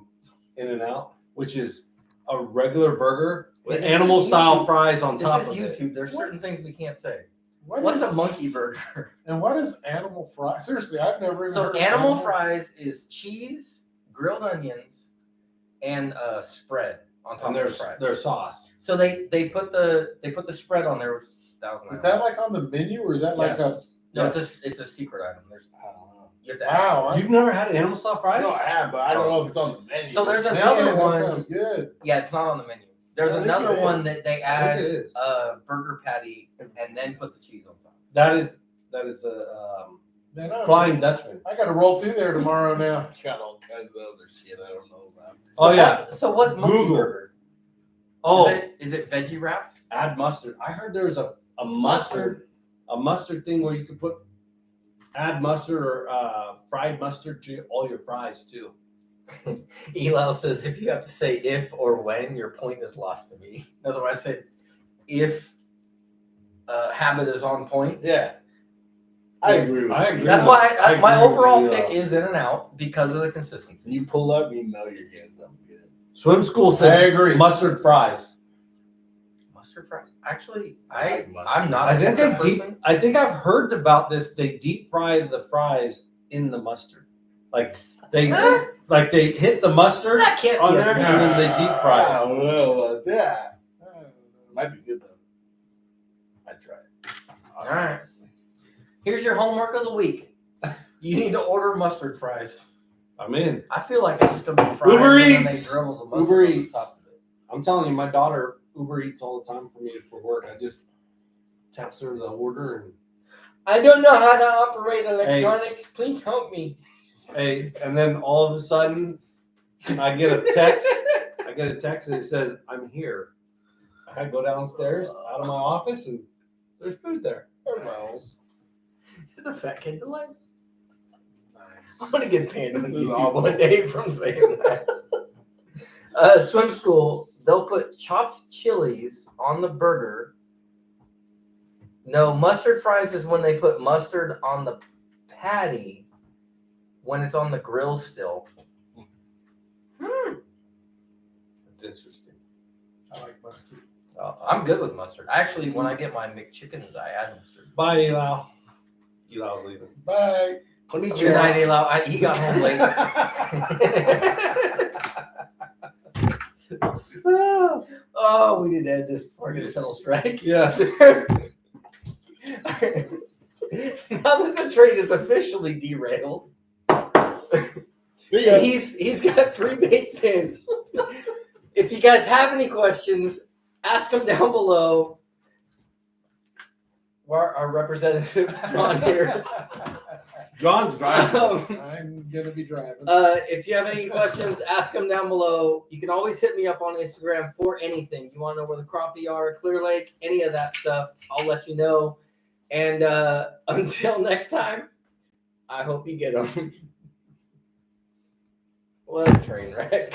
[SPEAKER 1] In and Out, which is a regular burger with
[SPEAKER 2] Wait, this
[SPEAKER 1] animal
[SPEAKER 2] is
[SPEAKER 1] style
[SPEAKER 2] YouTube.
[SPEAKER 1] fries on
[SPEAKER 2] This
[SPEAKER 1] top
[SPEAKER 2] is
[SPEAKER 1] of it.
[SPEAKER 2] YouTube. There's certain things we can't say.
[SPEAKER 3] What
[SPEAKER 2] What's
[SPEAKER 3] is-
[SPEAKER 2] a monkey burger?
[SPEAKER 3] And what is animal fry? Seriously, I've never even
[SPEAKER 2] So
[SPEAKER 3] heard of
[SPEAKER 2] animal fries is cheese, grilled onions, and a spread on top
[SPEAKER 1] And
[SPEAKER 2] of the
[SPEAKER 1] there's
[SPEAKER 2] fries.
[SPEAKER 1] their sauce.
[SPEAKER 2] So they put the spread on there.
[SPEAKER 3] Is that like on the menu or is that like a?
[SPEAKER 1] Yes.
[SPEAKER 2] No,
[SPEAKER 1] Yes.
[SPEAKER 2] it's a secret item. There's
[SPEAKER 4] I don't know.
[SPEAKER 2] you have to
[SPEAKER 3] Wow,
[SPEAKER 2] ask.
[SPEAKER 1] You've never had animal style fries?
[SPEAKER 4] No, I have, but I don't know if it's on the menu.
[SPEAKER 2] So there's
[SPEAKER 3] Man,
[SPEAKER 2] another
[SPEAKER 3] that
[SPEAKER 2] one.
[SPEAKER 3] sounds good.
[SPEAKER 2] Yeah, it's not on the menu. There's
[SPEAKER 4] I think
[SPEAKER 2] another
[SPEAKER 4] it
[SPEAKER 2] one
[SPEAKER 4] is.
[SPEAKER 2] that they
[SPEAKER 1] I think
[SPEAKER 2] add
[SPEAKER 1] it is.
[SPEAKER 2] a burger patty and then put the cheese on top.
[SPEAKER 1] That is a
[SPEAKER 3] Man, I-
[SPEAKER 1] Flying Dutchman.
[SPEAKER 3] I got to roll through there tomorrow now.
[SPEAKER 4] It's got all kinds of other shit I don't know about.
[SPEAKER 1] Oh, yeah.
[SPEAKER 2] So what's monkey
[SPEAKER 1] Google.
[SPEAKER 2] burger?
[SPEAKER 1] Oh,
[SPEAKER 2] Is it veggie wrapped?
[SPEAKER 1] add mustard. I heard there was a mustard thing where you could add mustard or fried mustard to all your fries too.
[SPEAKER 2] Eli says if you have to say if or when, your point is lost to me. In other words, I said if Habit is on point.
[SPEAKER 4] Yeah. I agree with
[SPEAKER 1] I
[SPEAKER 4] you.
[SPEAKER 1] agree.
[SPEAKER 2] That's why
[SPEAKER 1] I
[SPEAKER 2] my
[SPEAKER 1] agree with
[SPEAKER 2] overall
[SPEAKER 1] you,
[SPEAKER 2] pick is In and Out because of the
[SPEAKER 4] When
[SPEAKER 2] consistency.
[SPEAKER 4] you pull up, you know you're getting something good.
[SPEAKER 1] Swim school
[SPEAKER 3] I
[SPEAKER 1] said
[SPEAKER 3] agree.
[SPEAKER 1] mustard fries.
[SPEAKER 2] Mustard fries. Actually,
[SPEAKER 4] I like mustard.
[SPEAKER 2] I'm not
[SPEAKER 1] I
[SPEAKER 2] a
[SPEAKER 1] think
[SPEAKER 2] mustard
[SPEAKER 1] they
[SPEAKER 2] person.
[SPEAKER 1] I think I've heard about this. They deep fry the fries in the mustard. Like they
[SPEAKER 2] Huh?
[SPEAKER 1] they hit the mustard
[SPEAKER 2] That can't
[SPEAKER 1] on
[SPEAKER 2] be a
[SPEAKER 1] there
[SPEAKER 2] thing.
[SPEAKER 1] and then they deep fry
[SPEAKER 4] I
[SPEAKER 1] it.
[SPEAKER 4] don't know about that. Might be good though. I'd try it.
[SPEAKER 2] All right. Here's your homework of the week. You need to order mustard fries.
[SPEAKER 1] I'm in.
[SPEAKER 2] I feel like it's just gonna be fries
[SPEAKER 1] Uber
[SPEAKER 2] and then they
[SPEAKER 1] Eats.
[SPEAKER 2] dribble the mustard
[SPEAKER 1] Uber
[SPEAKER 2] on the
[SPEAKER 1] Eats.
[SPEAKER 2] top of it.
[SPEAKER 1] I'm telling you, my daughter Uber Eats all the time for me for work. I just text her the order
[SPEAKER 2] I don't know how to operate electronics. Please help me.
[SPEAKER 1] and then all of a sudden I get a text. I get a text that says, "I'm here." I go downstairs out of my office and there's food there.
[SPEAKER 3] Well,
[SPEAKER 2] Is a fat kid delight?
[SPEAKER 3] nice.
[SPEAKER 2] I'm gonna get paid on
[SPEAKER 4] This is
[SPEAKER 2] YouTube
[SPEAKER 4] awful.
[SPEAKER 2] one day from saying that. Swim school, they'll put chopped chilies on the burger. No, mustard fries is when they put mustard on the patty when it's on the grill still.
[SPEAKER 1] That's interesting.
[SPEAKER 3] I like mustard.
[SPEAKER 2] I'm good with mustard. Actually, when I get my McChickens, I add mustard.
[SPEAKER 1] Bye, Elau. Elau's leaving.
[SPEAKER 3] Bye.
[SPEAKER 2] Good night, Eli. He got home late. Oh, we need to add this before I get a shuttle strike.
[SPEAKER 1] Yes.
[SPEAKER 2] Now that the train is officially derailed,
[SPEAKER 4] See ya.
[SPEAKER 2] he's got 3 mates in. If you guys have any questions, ask them down below. Our representative John here.
[SPEAKER 1] John's driving.
[SPEAKER 3] I'm gonna be driving.
[SPEAKER 2] If you have any questions, ask them down below. You can always hit me up on Instagram for anything. You want to know where the crappie are, Clear Lake, any of that stuff, I'll let you know. And until next time, I hope you get them. What a train wreck.